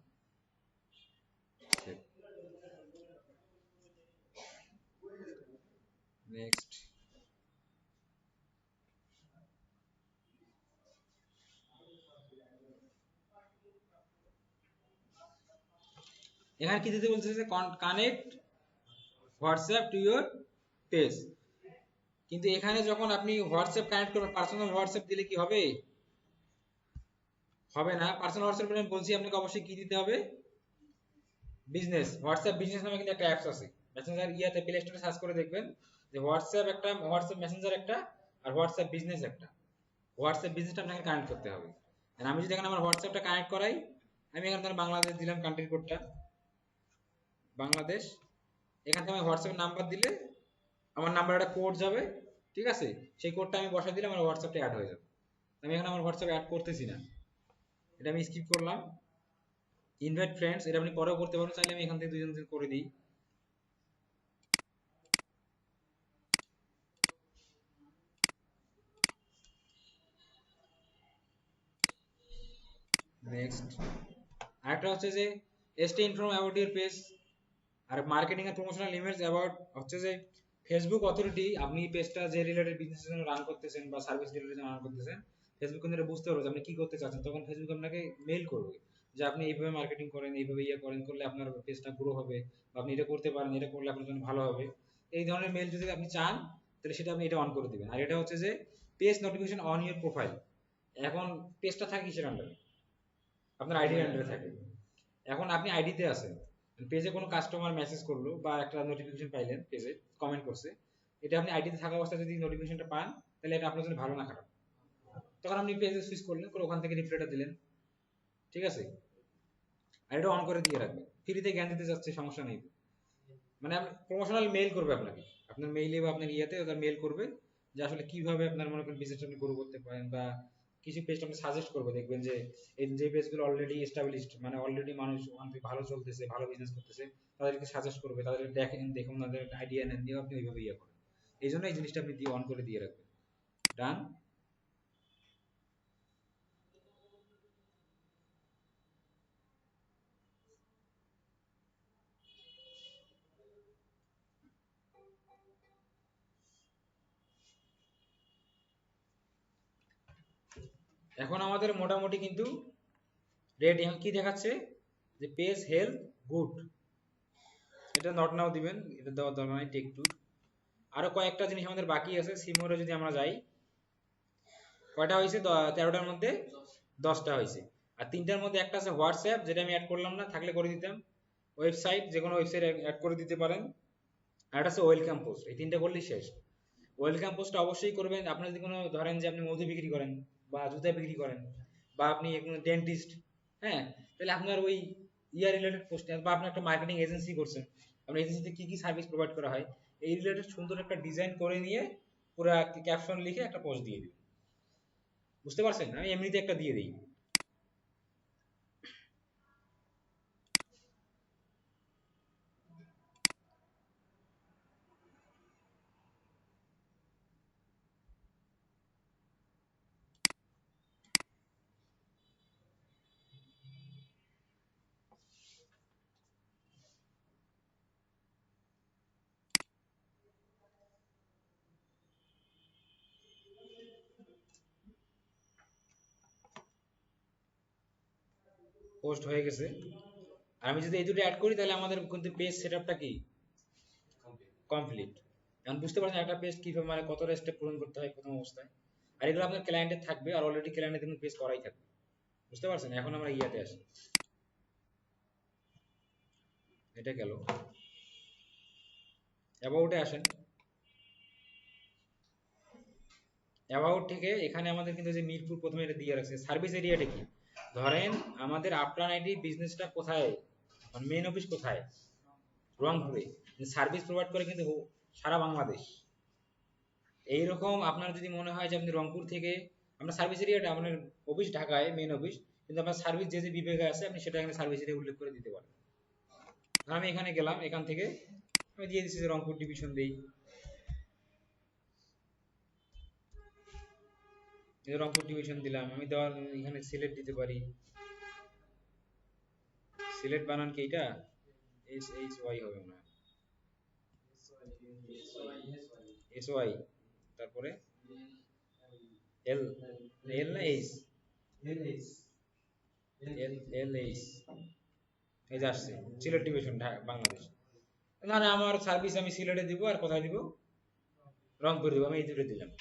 [SPEAKER 1] নেক্সট, এখানে কি দিতে বলছে যে connect WhatsApp to your page, কিন্তু এখানে যখন আপনি হোয়াটসঅ্যাপ কানেক্ট করবেন, পার্সোনাল হোয়াটসঅ্যাপ দিলে কি হবে, হবে না। পার্সোনাল হোয়াটসঅ্যাপ আমি বলছি আপনাকে অবশ্যই কি দিতে হবে, বিজনেস হোয়াটসঅ্যাপ বিজনেস নামে কিন্তু একটা অ্যাপস আছে, মেসেঞ্জার ইয়াতে প্লে স্টোরে সার্চ করে দেখবেন যে হোয়াটসঅ্যাপ একটা, হোয়াটসঅ্যাপ মেসেঞ্জার একটা, আর হোয়াটসঅ্যাপ বিজনেস একটা। হোয়াটসঅ্যাপ বিজনেসটা আপনাকে কানেক্ট করতে হবে। আর আমি যদি এখানে আমার হোয়াটসঅ্যাপটা কানেক্ট করাই, আমি এখানে ধরেন বাংলাদেশ দিলাম, কান্ট্রি কোডটা বাংলাদেশ। এখান থেকে আমি হোয়াটসঅ্যাপ নাম্বার দিলে আমার নাম্বার একটা কোড যাবে, ঠিক আছে, সেই কোডটা আমি বসাই দিলে আমার হোয়াটসঅ্যাপটা অ্যাড হয়ে যাবে। আমি এখানে আমার হোয়াটসঅ্যাপ অ্যাড করতেছি না, এটা আমি স্কিপ করলাম। ইনভাইট ফ্রেন্ডস, এটা আপনি পরেও করতে পারেন, চাইলে আমি এখান থেকে দুইজন করে দিই। নেক্সট, আরেকটা হচ্ছে যে stay inform about your page. আর মার্কেটিং এর প্রমোশনাল ইমেজ অ্যাবাউট হচ্ছে যে ফেসবুক অথরিটি, আপনি পেজটা যে রিলেটেড বিজনেসের জন্য রান করতেছেন বা সার্ভিস রিলেটেড রান করতেছেন, ফেসবুক কিন্তু এটা বুঝতে পারবে যে আপনি কি করতে চাচ্ছেন। তখন ফেসবুক আপনাকে মেইল করবে যে আপনি এইভাবে মার্কেটিং করেন, এইভাবে ইয়ে করেন, করলে আপনার পেজটা গ্রো হবে, বা আপনি এটা করতে পারেন, এটা করলে আপনার জন্য ভালো হবে। এই ধরনের মেইল যদি আপনি চান, তাহলে সেটা আপনি এটা অন করে দিবেন। আর এটা হচ্ছে যে page notification on your profile. এখন পেজটা থাকে কিসের আন্ডারে? আপনার আইডির আন্ডারে থাকে। এখন আপনি আইডিতে আছেন, পেজে কোনো কাস্টমার মেসেজ করলো বা একটা নোটিফিকেশন পাইলেন, পেজে কমেন্ট করছে, এটা আপনি আইডিতে থাকা অবস্থায় যদি নোটিফিকেশনটা পান, তাহলে এটা আপনার জন্য ভালো না খারাপ? তখন আপনি পেজে সুইচ করলেন, করে ওখান থেকে রিপ্লাইটা দিলেন, ঠিক আছে। আর এটা অন করে দিয়ে রাখবেন, ফ্রিতে জ্ঞান দিতে যাচ্ছে, সমস্যা নেই। মানে প্রমোশনাল মেইল করবে আপনাকে, আপনার মেইলে বা আপনার ইয়েতে ওটা মেইল করবে যে আসলে কিভাবে আপনার মনে করেন বিজনেসটা আপনি গ্রো করতে পারেন, বা কিছু পেজ আপনি সাজেস্ট করবে। দেখবেন যে এই যে পেজগুলো অলরেডি এস্টাবলিশড, মানে অলরেডি মানুষ ওখান থেকে ভালো চলতেছে, ভালো বিজনেস করতেছে, তাদেরকে সাজেস্ট করবে, তাদেরকে দেখেন, দেখুন, তাদের আইডিয়া নেন, দিয়ে আপনি ওইভাবে ইয়ে করেন। এই জন্য এই জিনিসটা আপনি দিয়ে অন করে দিয়ে রাখবেন। ডান। এখন আমাদের মোটামুটি কিন্তু রেড, এখন কি দেখাচ্ছে যে পেজ হেলথ গুড, এটা নট নাও দিবেন, এটা দেওয়ার দরকার নাই, টেক টু। আরো কয়েকটা জিনিস আমাদের বাকি আছে। সিমোরে যদি আমরা যাই, কয়টা হয়েছে? 13টার মধ্যে 10টা হয়েছে। আর 3টার মধ্যে একটা আছে হোয়াটসঅ্যাপ, যেটা আমি অ্যাড করলাম না, থাকলে করে দিতাম। ওয়েবসাইট, যে কোনো ওয়েবসাইট অ্যাড করে দিতে পারেন। আর একটা আছে ওয়েলকাম পোস্ট, এই 3টা করলেই শেষ। ওয়েলকাম পোস্টটা অবশ্যই করবেন। আপনার যদি কোনো ধরেন যে আপনি মধু বিক্রি করেন, বা জুতা বিক্রি করেন, বা আপনি কোনো ডেন্টিস্ট, হ্যাঁ, তাহলে আপনার ওই ইয়ার রিলেটেড পোস্ট, বা আপনি একটা মার্কেটিং এজেন্সি করছেন, আপনার এজেন্সিতে কি কি সার্ভিস প্রোভাইড করা হয়, এই রিলেটেড সুন্দর একটা ডিজাইন করে নিয়ে পুরো ক্যাপশন লিখে একটা পোস্ট দিয়ে দিন। বুঝতে পারছেন? আমি এমনিতে একটা দিয়ে দিই। পোস্ট হয়ে গেছে। আর আমি যদি এই দুটো অ্যাড করি, তাহলে আমাদের কিন্তু পেজ সেটআপটা কি কমপ্লিট। এখন বুঝতে পারছেন একটা পেজ কিভাবে, মানে কতটা স্টেপ পূরণ করতে হয় প্রথম অবস্থায়। আর এগুলো আপনার ক্লায়েন্টের থাকবে, আর অলরেডি ক্লায়েন্টের কিন্তু পেজ করাই থাকবে। বুঝতে পারছেন? এখন আমরা ইয়াতে আসি, এটা গেল, অ্যাবাউটে আসেন। অ্যাবাউট থেকে এখানে আমাদের কিন্তু যে মিরপুর প্রথমে এটা দিয়ে রাখছে, সার্ভিস এরিয়াটা কি, ধরেন আমাদের আপলান আইডি বিজনেসটা কোথায়, মানে মেন অফিস কোথায়, রংপুরে, সার্ভিস প্রোভাইড করে কিন্তু সারা বাংলাদেশ। এইরকম আপনার যদি মনে হয় যে আপনি রংপুর থেকে, আমরা সার্ভিস এরিয়াটা আপনার অফিস ঢাকায়, মেন অফিস, কিন্তু আপনার সার্ভিস যে যে বিভাগে আছে আপনি সেটা এখানে সার্ভিস এরিয়া উল্লেখ করে দিতে পারেন। আমি এখানে গেলাম, এখান থেকে আমি দিয়ে দিচ্ছি যে রংপুর ডিভিশন দিই, এই রংপুর ডিভিশন দিলাম। আমি দেওয়ার এখানে সিলেট দিতে পারি, সিলেট বানান কি এটা, এস এইচ ওয়াই হবে না, এস ওয়াই, তারপরে এল, এল না এইচ, এল, এল এইচ, এই যে আসছে সিলেট ডিভিশন বাংলাদেশ। না না, আমার সার্ভিস আমি সিলেটে দিব, আর কোথায় দিব, রংপুর দিব, আমি এই দুটো দিলাম।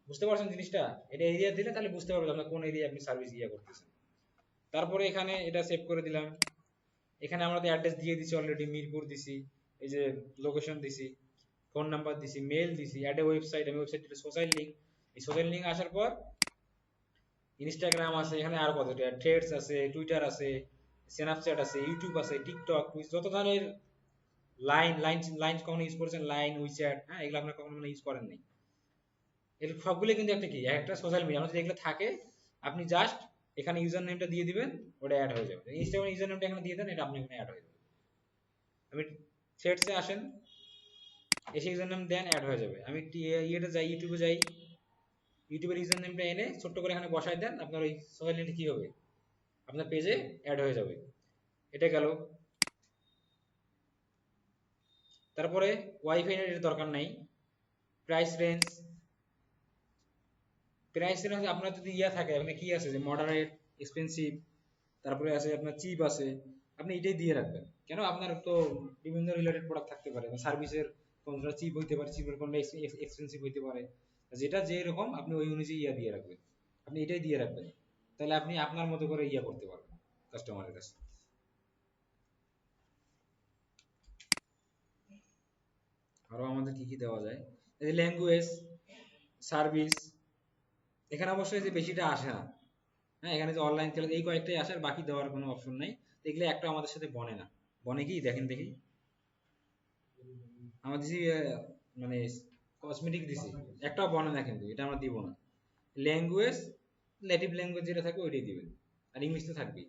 [SPEAKER 1] বুঝতে পারছেন জিনিসটা? এটা এরিয়া দিলে তাহলে বুঝতে পারবেন আপনার কোন এরিয়া আপনি সার্ভিস ইয়া করতেছেন। তারপরে এখানে এটা সেভ করে দিলাম। এখানে আমরা অ্যাড্রেস দিয়ে দিছি অলরেডি, মিরপুর দিছি, এই যে লোকেশন দিছি। ফোন নাম্বার দিছি, মেল দিছি, অ্যাড এ ওয়েবসাইট, আমি ওয়েবসাইট সোশ্যাল লিঙ্ক, এই সোশ্যাল লিঙ্ক আসার পর ইনস্টাগ্রাম আছে, এখানে আর কত থ্রেডস আছে, টুইটার আছে, স্ন্যাপচ্যাট আছে, ইউটিউব আছে, টিকটক, টুইচ, যত ধরনের লাইন কখনো ইউজ করেছেন, লাইন, উইচ্যাট, হ্যাঁ, এগুলো আপনার কখনো ইউজ করেন নাই, এগুলো সবগুলো কিন্তু একটা কি একটা সোশ্যাল মিডিয়া। আমাদের এগুলো থাকে, আপনি জাস্ট এখানে ইউজার নেমটা দিয়ে দিবেন, ওটা অ্যাড হয়ে যাবে। ইনস্টাগ্রাম ইউজার নেমটা এখানে দিয়ে দেন, এটা আপনি এখানে অ্যাড হয়ে যাবে। আমি থ্রেডসে আসেন, এসে ইউজার নেম দেন, অ্যাড হয়ে যাবে। আমি ইয়েতে যাই, ইউটিউবে যাই, ইউটিউবের ইউজার নেমটা এনে ছোট্ট করে এখানে বসাই দেন, আপনার ওই সোশ্যাল লিঙ্কটা কি হবে, আপনার পেজে অ্যাড হয়ে যাবে। এটা গেল। তারপরে ওয়াইফাই এর দরকার নাই। প্রাইস রেঞ্জ, প্রাইস রেঞ্জ আপনার যদি ইয়া থাকে, মানে কি আছে যে মডারেট, এক্সপেন্সিভ, তারপরে আছে আপনার চিপ আছে, আপনি এটাই দিয়ে রাখবেন। কেন, আপনার তো বিভিন্ন রিলেটেড প্রোডাক্ট থাকতে পারে, সার্ভিসের কোনটা চিপ হইতে পারে, চিপের কোনটা এক্সপেন্সিভ হইতে পারে, যেটা যে রকম আপনি ওই অনুযায়ী ইয়া দিয়ে রাখবেন, আপনি এটাই দিয়ে রাখবেন। তাহলে আপনি আপনার মতো করে ইয়া করতে পারবেন কাস্টমারের কাছে। আরো আমাদের কি কি দেওয়া যায়, এই যে ল্যাঙ্গুয়েজ, সার্ভিস, এখানে অবশ্যই যে বেশিটা আসে না, হ্যাঁ, এখানে যে অনলাইন ক্লাস এই কয়েকটাই আসে, আর বাকি দেওয়ার কোনো অপশন নাই। এগুলো একটা আমাদের সাথে বনে না। বনে কি দেখেন দেখি, আমার দিছি মানে কসমেটিক দিছি, একটাও বনে না, কিন্তু এটা আমরা দিব না। ল্যাঙ্গুয়েজ, নেটিভ ল্যাঙ্গুয়েজ যেটা থাকবে ওইটাই দিবেন, আর ইংলিশ তো থাকবেই,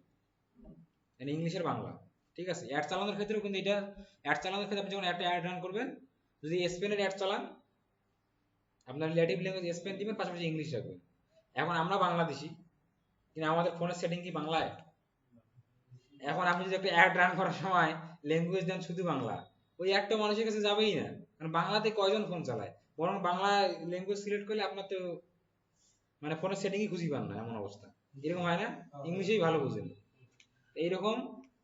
[SPEAKER 1] মানে ইংলিশের বাংলা। ঠিক আছে, অ্যাড চালানোর ক্ষেত্রেও কিন্তু এটা, অ্যাড চালানোর ক্ষেত্রে আপনি যখন একটা অ্যাড রান করবেন, যদি স্পেনের অ্যাড চালান, আপনার নেটিভ ল্যাঙ্গুয়েজ স্পেন দিবেন, পাশাপাশি ইংলিশ রাখবেন। এখন আমরা বাংলাদেশি, কিন্তু আমাদের ফোনের সেটিং কি বাংলায়? এখন আপনি যদি একটা অ্যাড রান করার সময় ল্যাঙ্গুয়েজ দেন শুধু বাংলা, ওই একটা মানুষের কাছে যাবেই না, কারণ বাংলাতে কয়জন ফোন চালায়। বরং বাংলা ল্যাঙ্গুয়েজ সিলেক্ট করলে আপনার তো মানে ফোনের সেটিংই খুঁজে পান না, এমন অবস্থা। এরকম হয় না? ইংলিশেই ভালো বুঝেন। এইরকম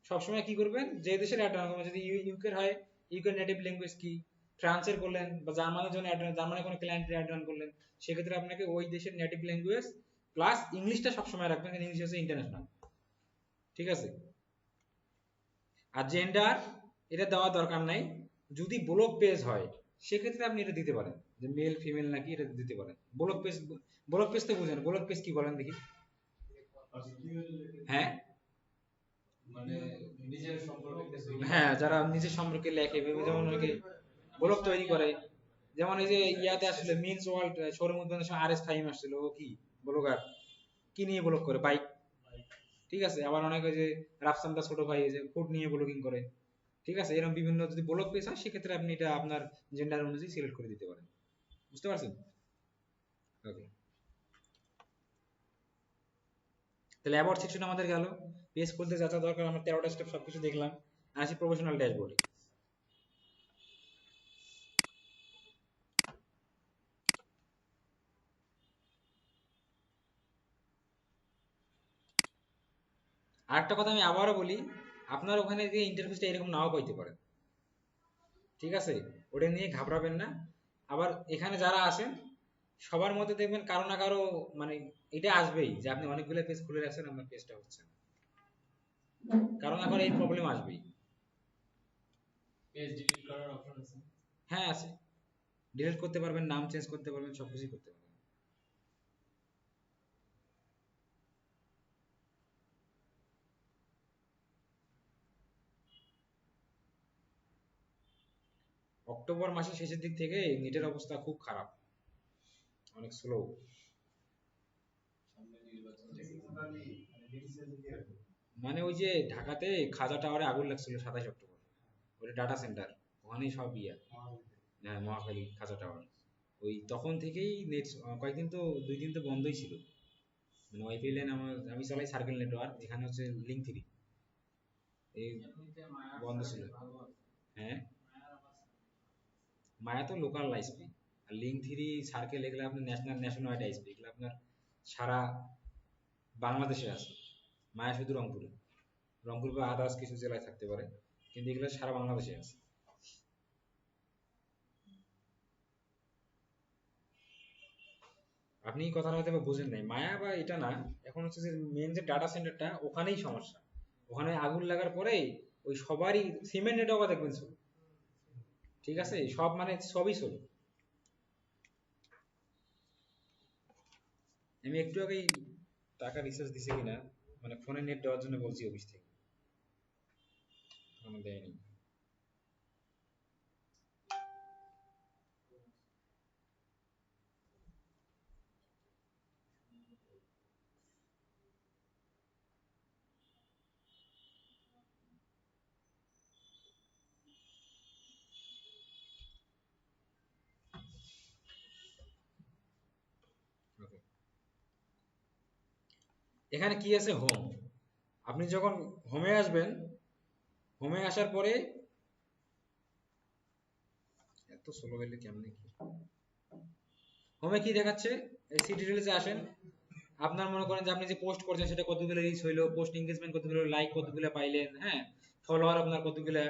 [SPEAKER 1] সবসময় কি করবেন, যে দেশের অ্যাড রান করবেন, যদি ইউকের হয়, ইউকের নেটিভ ল্যাঙ্গুয়েজ কি, ফ্রান্সের করলেন বা জার্মানির জন্য জার্মানির কোনো ক্লায়েন্টের অ্যাড রান করলেন, সেক্ষেত্রে আপনাকে ওই দেশের নেটিভ ল্যাঙ্গুয়েজ প্লাস ইংলিশটা সবসময় রাখবেন, কারণ ইংলিশ হচ্ছে ইন্টারন্যাশনাল। ঠিক আছে, আর জেন্ডার এটা দেওয়ার দরকার নাই। যদি ব্লগ পেজ হয় সেক্ষেত্রে আপনি এটা দিতে পারেন, যে মেল ফিমেল নাকি এটা দিতে পারেন। ব্লগ পেজ, ব্লগ পেজ তো বুঝেন, ব্লগ পেজ কি বলেন দেখি? হ্যাঁ,
[SPEAKER 2] মানে নিজের সম্পর্কে
[SPEAKER 1] হ্যাঁ, যারা নিজের সম্পর্কে লেখে, যেমন অনেকে ব্লগ তৈরি করে, যেমন এই যে ইয়াতে আসলে মিনস ওয়ার্ল্ড শোরুম উদ্বোধনের সময় আরএস ফাহিম আসছিল, ও কি ব্লগার, কি নিয়ে ব্লগ করে, বাইক। ঠিক আছে, আবার অনেকে যে রাফসান দা ছোট ভাই যে ফুড নিয়ে ব্লগিং করে। ঠিক আছে, এরকম বিভিন্ন যদি ব্লগ পেজ হয় সেক্ষেত্রে আপনি এটা আপনার জেন্ডার অনুযায়ী সিলেক্ট করে দিতে পারেন। বুঝতে পারছেন? ওকে, তাহলে অ্যাবাউট সেকশন আমাদের গেল। পেজ খুলতে যা যা দরকার আমরা 13টা স্টেপ সবকিছু দেখলাম। আসি প্রফেশনাল ড্যাশবোর্ডে। আরেকটা কথা আমি আবারও বলি, আপনার ওখানে যে ইন্টারফেসটা এরকম নাও পাইতে পারে। ঠিক আছে, ওটা নিয়ে ঘাবড়াবেন না। আবার এখানে যারা আছেন সবার মধ্যে দেখবেন কারো না কারো মানে এটা আসবেই যে আপনি অনেকগুলো পেজ খুলে রাখছেন, আপনার পেজটা হচ্ছে না, কারো না কারো এই প্রবলেম আসবেই।
[SPEAKER 2] পেজ ডিলিট করার অপশন আছে?
[SPEAKER 1] হ্যাঁ আছে, ডিলিট করতে পারবেন, নাম চেঞ্জ করতে পারবেন, সবকিছুই করতে পারবেন। অক্টোবর মাসের শেষের দিক থেকে নেটের অবস্থা খুব খারাপ, অনেক স্লো।
[SPEAKER 2] সামনে নির্বাচন,
[SPEAKER 1] মানে ওই যে ঢাকাতে খাজা টাওয়ারে আগুন লাগছিল 27 অক্টোবর, ওটা ডাটা সেন্টার, ওখানেই সব ইয়া। হ্যাঁ, মহাখালী খাজা টাওয়ার, ওই তখন থেকেই নেট কয়েকদিন তো 2 দিন তো বন্ধই ছিল। মানে ওয়াইফাই লাইন আমি চালাই সার্কেল নেটওয়ার্ক, এখানে হচ্ছে লিঙ্ক থ্রি, এই বন্ধ ছিল। হ্যাঁ, মায়া তো লোকাল আইসপি, আর লিঙ্ক থ্রি সার্কেল এগুলো আপনার ন্যাশনাল ন্যাশনাল ওয়াইড আইসপি, এগুলো আপনার সারা বাংলাদেশে আছে। মায়া শুধু রংপুরে, রংপুর বা আদার্স কিছু জেলায় থাকতে পারে, কিন্তু এগুলো সারা বাংলাদেশে আছে। আপনি এই কথাটা হয়তো বা বুঝেন নাই, মায়া বা এটা না, এখন হচ্ছে যে মেন যে ডাটা সেন্টারটা ওখানেই সমস্যা। ওখানে আগুন লাগার পরেই ওই সবারই সিমেন্ট নেটওয়ার্ক দেখবেন শুধু, ঠিক আছে, সব মানে সবই স্লো। আমি একটু আগেই টাকা রিচার্জ দিছে কিনা মানে ফোনে নেট দেওয়ার জন্য বলছি অফিস থেকে, এখনো দেয়নি। Okay. এখানে কি আছে, হোম। আপনি যখন হোমে আসবেন, হোমে আসার পরে এত স্লো হইলে কেমনে কি, হোমে কি দেখাচ্ছে, এই সি ডিটেইলসে আসেন। আপনার মনে করেন যে আপনি যে পোস্ট করছেন সেটা কতগুলো রিচ হইলো, পোস্ট এঙ্গেজমেন্ট কতগুলো, লাইক কতগুলো পাইলেন, হ্যাঁ, ফলোয়ার আপনার কতগুলো,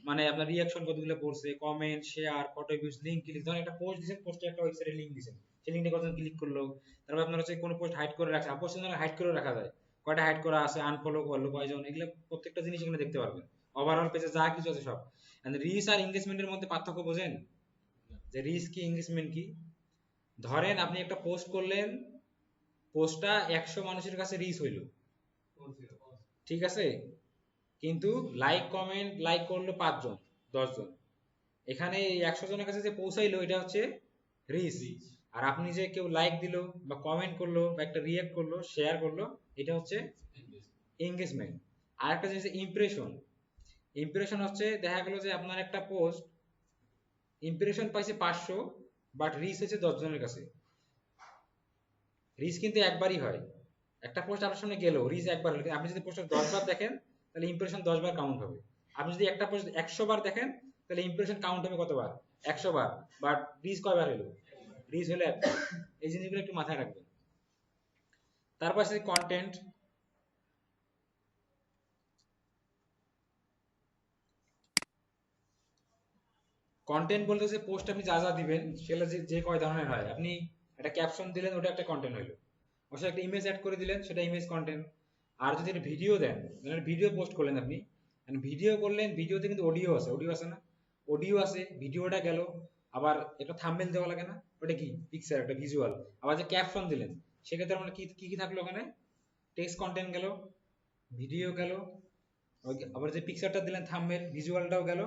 [SPEAKER 1] মানে আপনার রিয়াকশন কতগুলো পড়ছে, comment, share, photo views, link click. ধরেন একটা পোস্ট দিয়েছেন, পোস্টে একটা ওয়েবসাইটে লিংক দিয়েছেন, সেই লিংকটা কতজন ক্লিক করলো। তারপর আপনার হচ্ছে কোনো পোস্ট হাইড করে রাখছে, পোস্ট হাইড করে রাখা যায়, কয়টা হাইড করা আছে, আনফলো করলো কয়জন, এগুলো প্রত্যেকটা জিনিস এখানে দেখতে পারবেন। ওভারঅল পেজে যা কিছু আছে সব। রিচ আর এঙ্গেজমেন্টের মধ্যে পার্থক্য বোঝেন, যে রিচ কি এঙ্গেজমেন্ট কি। ধরেন আপনি একটা পোস্ট করলেন, পোস্টটা 100 মানুষের কাছে রিচ হইলো, ঠিক আছে, কিন্তু লাইক করলো 5 জন, 10 জন। এখানে এই 100 জনের কাছে যে পৌঁছাইলো এটা হচ্ছে রিচ। আর আপনি যে কেউ লাইক দিল বা কমেন্ট করলো বা একটা রিয়াক্ট করলো, শেয়ার করলো, এটা হচ্ছে এঙ্গেজমেন্ট। আর একটা জিনিস ইমপ্রেশন। ইমপ্রেশন হচ্ছে দেখা গেল যে আপনার একটা পোস্ট ইমপ্রেশন পাইছে 500, বাট রিচ হচ্ছে 10 জনের কাছে। রিচ কিন্তু একবারই হয়, একটা পোস্ট আপনার সামনে গেল, রিচ একবার হলো, আপনি যদি পোস্টটা 10 বার দেখেন তাহলে ইমপ্রেশন 10 বার কাউন্ট হবে। আপনি যদি একটা পোস্ট 100 বার দেখেন তাহলে ইমপ্রেশন কাউন্ট হবে কতবার, 100 বার, বাট রিচ কয়বার হলো, রিচ হলো একবার। এই জিনিসগুলো একটু মাথায় রাখবেন। তারপর আছে কন্টেন্ট। কন্টেন্ট বলতে যে পোস্ট আপনি যা যা দিবেন সেগুলো যে যে কয় ধরনের হয়, আপনি একটা ক্যাপশন দিলেন ওটা একটা কন্টেন্ট হইলো, ওর সাথে একটা ইমেজ অ্যাড করে দিলেন সেটা ইমেজ কন্টেন্ট। আর যদি ভিডিও দেন, মানে ভিডিও পোস্ট করলেন আপনি, ভিডিও করলেন, ভিডিওতে কিন্তু অডিও আছে, অডিও আছে না, অডিও আছে, ভিডিওটা গেল, আবার একটা থাম্বনেল দেওয়া লাগে না, ওটা কি পিকচার, একটা ভিজুয়াল। আবার যে ক্যাপশন দিলেন সেক্ষেত্রে আমরা কি কি কি থাকলো ওখানে, টেক্সট কন্টেন্ট গেল, ভিডিও গেল, আবার যে পিকচারটা দিলেন থাম্বনেল, ভিজুয়ালটাও গেল,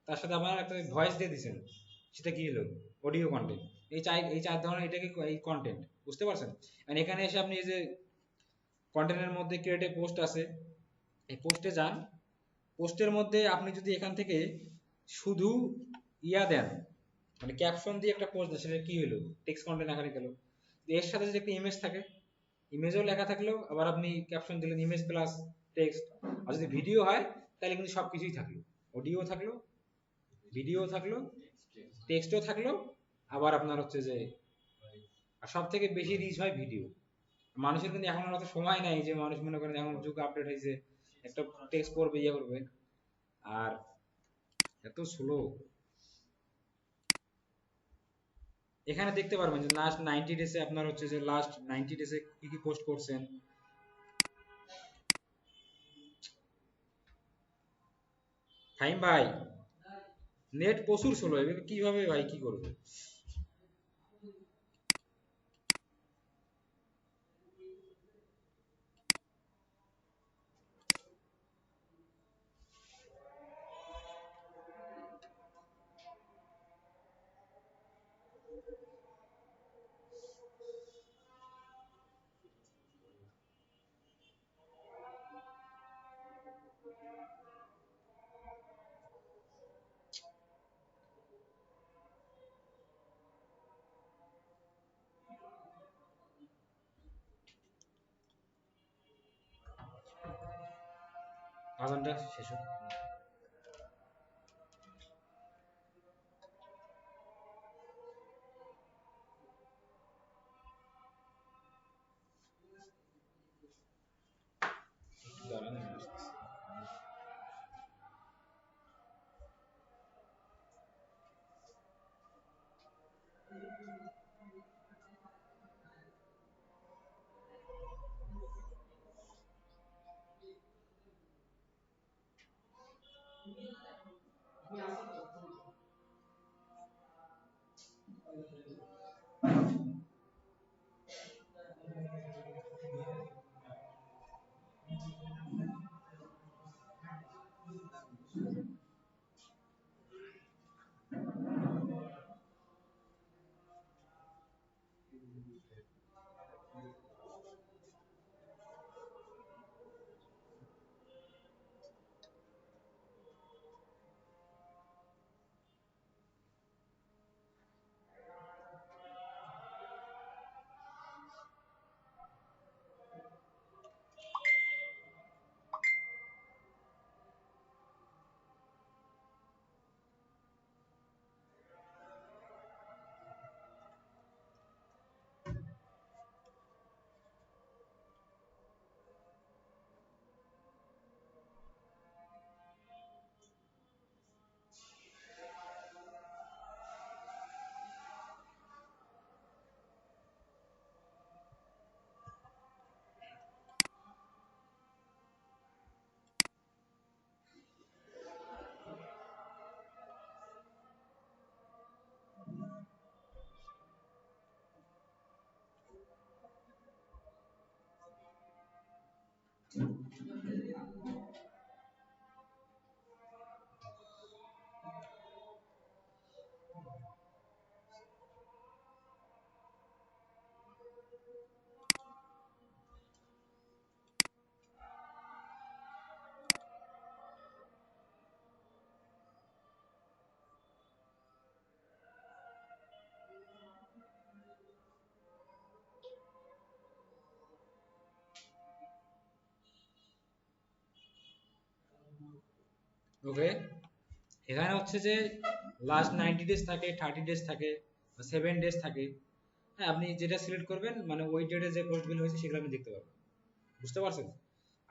[SPEAKER 1] তার সাথে আবার একটা ভয়েস দিয়ে দিছেন, সেটা কি হলো, অডিও কন্টেন্ট। এই চার ধরনের এটাকে এই কন্টেন্ট, বুঝতে পারছেন। আর এখানে এসে আপনি এই যে কন্টেন্টের মধ্যে ক্রিয়েট পোস্ট আছে, এই পোস্টে যান। পোস্টের মধ্যে আপনি যদি এখান থেকে শুধু ইয়া দেন, মানে ক্যাপশন দিয়ে একটা পোস্ট দেন, সেটা কি হলো, টেক্সট কন্টেন্ট আকারে গেল। এর সাথে যদি একটা ইমেজ থাকে, ইমেজও লেখা থাকলেও, আবার আপনি ক্যাপশন দিলেন ইমেজ প্লাস টেক্সট। আর যদি ভিডিও হয় তাহলে কিন্তু সবকিছুই থাকলো, অডিও থাকলো, ভিডিও থাকলো, টেক্সটও থাকলো, আবার আপনার হচ্ছে যে, আর সব থেকে বেশি রিচ হয় ভিডিও। মানুষের কিন্তু এখন অত সময় নাই, যে মানুষ মনে করেন এখন যুগ আপডেট হয়েছে, একটা টেক্সট করবে, ইয়ে করবে, আর এত স্লো। এখানে দেখতে পারবেন যে লাস্ট 90 ডেজে আপনার হচ্ছে যে লাস্ট 90 ডেজে কি কি পোস্ট করছেন। ফাইম ভাই, নেট প্রচুর স্লো, এভাবে কিভাবে ভাই কি করবে। আজানটা শেষ হোক। দাঁড়ান আমি আসতেছি।
[SPEAKER 2] ওকে, এখানে হচ্ছে যে লাস্ট 90 ডেজ থাকে, 30 ডেজ থাকে, 7 ডেজ থাকে। হ্যাঁ, আপনি যেটা সিলেক্ট করবেন মানে ওই ডেটে যে পোস্টগুলো হয়েছে সেগুলো আপনি দেখতে পারবেন, বুঝতে পারছেন?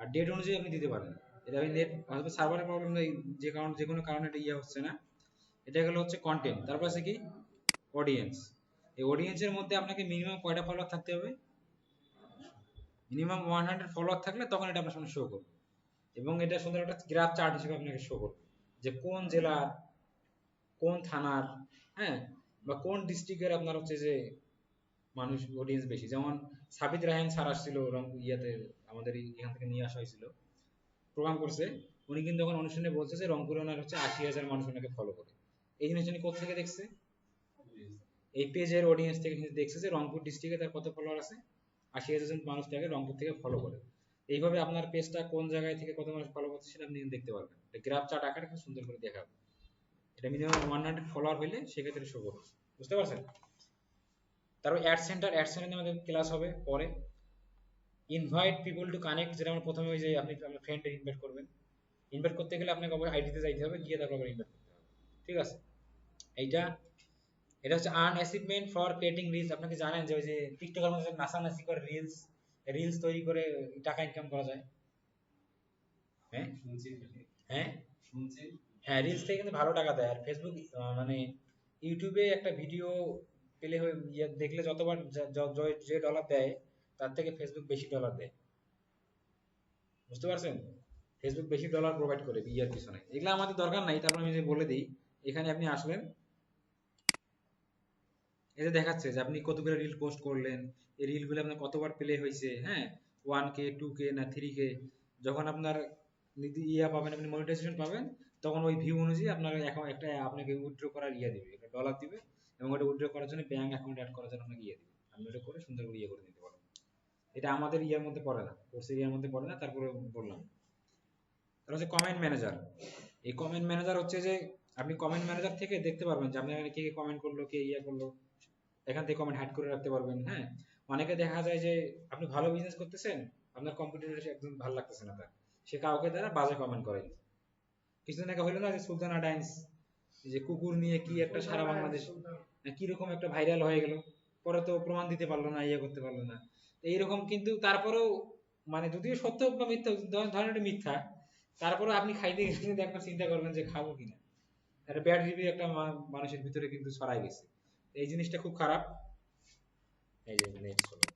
[SPEAKER 2] আর ডেট অনুযায়ী আপনি দিতে পারেন। এটা আমি নেট হয়তো সার্ভারের প্রবলেম নেই, যে কারণ যে কোনো কারণে এটা ইয়ে হচ্ছে না। এটা গেলো হচ্ছে কন্টেন্ট, তারপর আছে কি অডিয়েন্স। এই অডিয়েন্সের মধ্যে আপনাকে মিনিমাম কয়টা ফলোয়ার থাকতে হবে? মিনিমাম 100 ফলোয়ার থাকলে তখন এটা আপনার সামনে শো করবে, এবং এটা সুন্দর একটা গ্রাফ চার্ট হিসেবে আপনাকে শো করবে যে কোন জেলার, কোন থানার, হ্যাঁ, বা কোন ডিস্ট্রিক্টের আপনার হচ্ছে যে মানুষ অডিয়েন্স বেশি। যেমন সাবিত রায়হান স্যার আসছিল ইয়াতে, আমাদের এখান থেকে নিয়ে আসা হয়েছিল, প্রোগ্রাম করছে। উনি কিন্তু তখন অনুষ্ঠানে বলছে যে রংপুরে ওনার হচ্ছে 80,000 মানুষ ওনাকে ফলো করে। এই জিনিস উনি কোথা থেকে দেখছে? এই পেজের অডিয়েন্স থেকে কিন্তু দেখছে যে রংপুর ডিস্ট্রিক্টে তার কত ফলোয়ার আছে, 80,000 মানুষ তাকে রংপুর থেকে ফলো করে। এইভাবে আপনার পেজটা কোন জায়গায় থেকে কত মানুষ ফলো করছে সেটা আপনি কিন্তু দেখতে পারবেন, গ্রাফ চার্ট আকারে খুব সুন্দর করে দেখাবে। এটা মিনিমাম 100 ফলোয়ার হইলে সেক্ষেত্রে শো করবে, বুঝতে পারছেন? তারপর অ্যাড সেন্টার, অ্যাড সেন্টার আমাদের ক্লাস হবে পরে। ইনভাইট পিপল টু কানেক্ট, যেটা আমরা প্রথমে ওই যে আপনি আপনার ফ্রেন্ডে ইনভাইট করবেন। ইনভাইট করতে গেলে আপনাকে অবশ্যই আইডিতে যাইতে হবে, গিয়ে তারপর ইনভাইট করতে হবে, ঠিক আছে? এইটা, এটা হচ্ছে earn achievement for creating reels. আপনাকে জানেন যে ওই যে টিকটকের মধ্যে নাচানাচি করে রিলস, রিলস তৈরি করে টাকা ইনকাম করা যায়। হ্যাঁ, হ্যাঁ, হ্যাঁ, রিলস থেকে কিন্তু ভালো টাকা দেয়। আর ফেসবুক মানে ইউটিউবে একটা ভিডিও পেলে দেখলে যতবার যে ডলার দেয় তার থেকে ফেসবুক বেশি ডলার দেয়, বুঝতে পারছেন? ফেসবুক বেশি ডলার প্রোভাইড করে ইয়ার পিছনে। এগুলো আমাদের দরকার নাই, তারপর আমি যে বলে দিই। এখানে আপনি আসলেন, এই যে দেখাচ্ছে যে আপনি কতগুলো রিল পোস্ট করলেন, এই রিলগুলো আপনার কতবার প্লে হয়েছে, হ্যাঁ, 1K 2K না 3K। যখন আপনার ইয়া পাবেন, আপনি মনিটাইজেশন পাবেন, তখন ওই ভিউ অনুযায়ী আপনার এখন একটা আপনাকে উইথড্র করার ইয়া দিবে, একটা ডলার দিবে, এবং ওটা উইথড্র করার জন্য ব্যাংক অ্যাকাউন্ট অ্যাড করার জন্য আপনাকে ইয়ে দিবে। আপনি ওটা করে সুন্দর করে ইয়ে করে নিতে পারবেন। এটা আমাদের ইয়ার মধ্যে পড়ে না, কোর্সের ইয়ার মধ্যে পড়ে না, তারপরে বললাম। তার হচ্ছে কমেন্ট ম্যানেজার। এই কমেন্ট ম্যানেজার হচ্ছে যে আপনি কমেন্ট ম্যানেজার থেকে দেখতে পারবেন যে আপনার কে কে কমেন্ট করলো, কে ইয়া করলো, এখান থেকে কমেন্ট হাইড করে রাখতে পারবেন। হ্যাঁ, অনেকে দেখা যায় যে আপনি ভালো বিজনেস করতেছেন, আপনার কম্পিটিটর একদম ভালো লাগতেছে না তার, সে কাউকে দ্বারা বাজে কমেন্ট করে। কিছুদিন আগে হইলো না যে সুলতানা ডাইন্স, যে কুকুর নিয়ে কি একটা সারা বাংলাদেশ কিরকম একটা ভাইরাল হয়ে গেল, পরে তো প্রমাণ দিতে পারলো না, ইয়ে করতে পারলো না। তো এইরকম কিন্তু তারপরেও মানে যদিও সত্য বা মিথ্যা, ধরেন এটা মিথ্যা, তারপরে আপনি খাইতে গেলে কিন্তু একবার চিন্তা করবেন যে খাবো কিনা। একটা ব্যাড রিভিউ একটা মানুষের ভিতরে কিন্তু ছড়াই গেছে। এই জিনিসটা খুব খারাপ। এই যে নেক্সট হলো,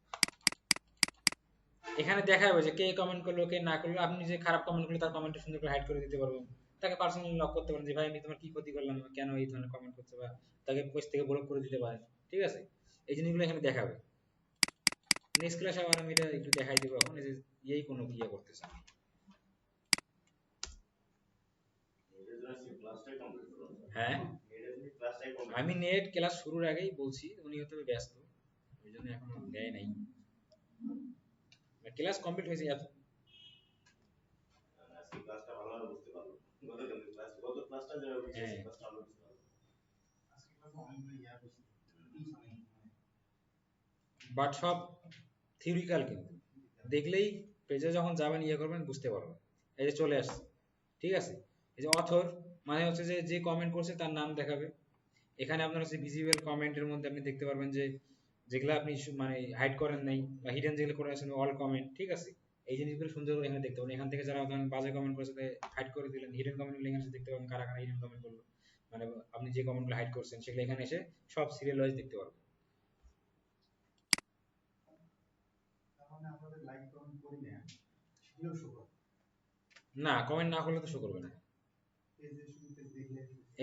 [SPEAKER 2] এখানে দেখা যাবে যে কে কমেন্ট করলো কে না করলো। আপনি যে খারাপ কমেন্ট করলে তার কমেন্টটা সুন্দর করে হাইড করে দিতে পারবেন। তাকে পার্সোনালি লক করতে পারেন যে ভাই আমি তোমার কি ক্ষতি করলাম, কেন এই ধরনের কমেন্ট করছো, বা তাকে পেজ থেকে ব্লক করে দিতে পারেন, ঠিক আছে? এই জিনিসগুলো এখানে দেখাবে। নেক্সট ক্লাসে আবার আমি এটা একটু দেখাই দিব এখন, এই যে এই কোনো ইয়ে করতেছে না। হ্যাঁ, আমি নেট ক্লাস শুরুর আগেই বলছি, উনি হয়তো ব্যস্ত, ওই জন্য এখন দেয় নাই। ক্লাস কমপ্লিট হয়েছে এত। হ্যাঁ, বাট সব থিওরিক্যাল, কিন্তু দেখলেই পেজে যখন যাবেন ইয়ে করবেন বুঝতে পারবেন। এই যে চলে আসছে, ঠিক আছে? এই যে অথর মানে হচ্ছে যে যে কমেন্ট করছে তার নাম দেখাবে। এখানে আপনার হচ্ছে ভিজিবল কমেন্টের মধ্যে আপনি দেখতে পারবেন যে যেগুলো আপনি মানে হাইড করেন নাই বা হিডেন যেগুলো করে আছেন অল কমেন্ট, ঠিক আছে? এই জিনিসগুলো সুন্দর করে এখানে দেখতে পাবেন। এখান থেকে যারা ধরেন বাজে কমেন্ট করেছে হাইড করে দিলেন, হিডেন কমেন্ট এখানে এসে দেখতে পাবেন কারা কারা হিডেন কমেন্ট করলো, মানে আপনি যে কমেন্টগুলো হাইড করছেন সেগুলো এখানে এসে সব সিরিয়াল ওয়াইজ দেখতে পারবেন। না, কমেন্ট না করলে তো শো করবে না।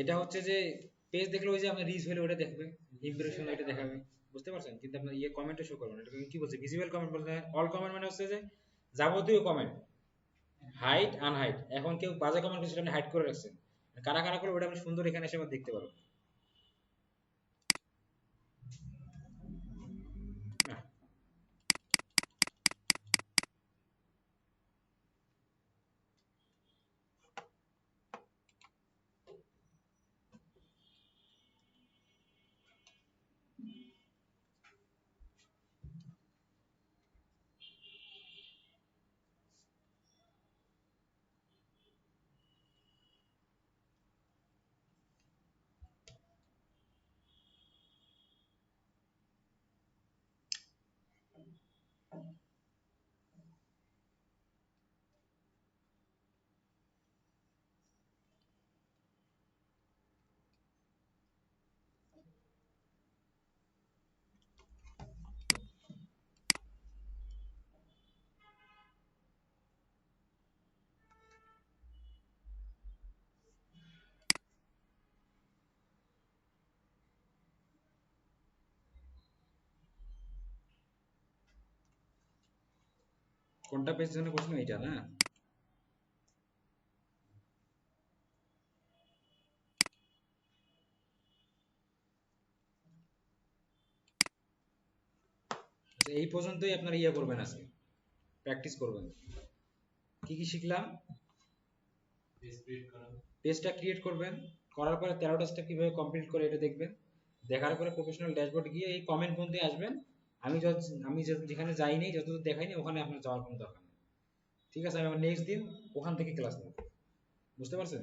[SPEAKER 2] এটা হচ্ছে যে পেজ দেখলে ওই যে আপনার রিচ হলে ওটা দেখবে, ইমপ্রেশন ওইটা দেখাবে, বুঝতে পারছেন? কিন্তু আপনার ইয়ে কমেন্টে শো করবে না। এটা কি বলছে ভিজিবল কমেন্ট বলতে? অল কমেন্ট মানে হচ্ছে যে যাবতীয় কমেন্ট,
[SPEAKER 1] হাইট আনহাইট, এখন কেউ বাজে কমেন্ট করছে আপনি হাইড করে রাখছেন, কারা কারা করে ওটা আপনি সুন্দর এখানে এসে আবার দেখতে পারো। হ্যাঁ, কোনটা পেজ জন্য করছেন এইটা না? আচ্ছা, এই পর্যন্তই আপনার ইয়ে করবেন, আজকে প্র্যাকটিস করবেন। কি কি শিখলাম? পেজটা ক্রিয়েট করবেন, করার পরে 13টা স্টেপ কিভাবে কমপ্লিট করে এটা দেখবেন, দেখার পরে প্রফেশনাল ড্যাশবোর্ড গিয়ে এই কমেন্ট পর্যন্ত আসবেন। যেখানে যাইনি, যতদূর দেখাইনি ওখানে আপনার যাওয়ার কোনো দরকার নেই। ঠিক আছে, আমি নেক্সট দিন ওখান থেকে ক্লাস নেব। বুঝতে পারছেন?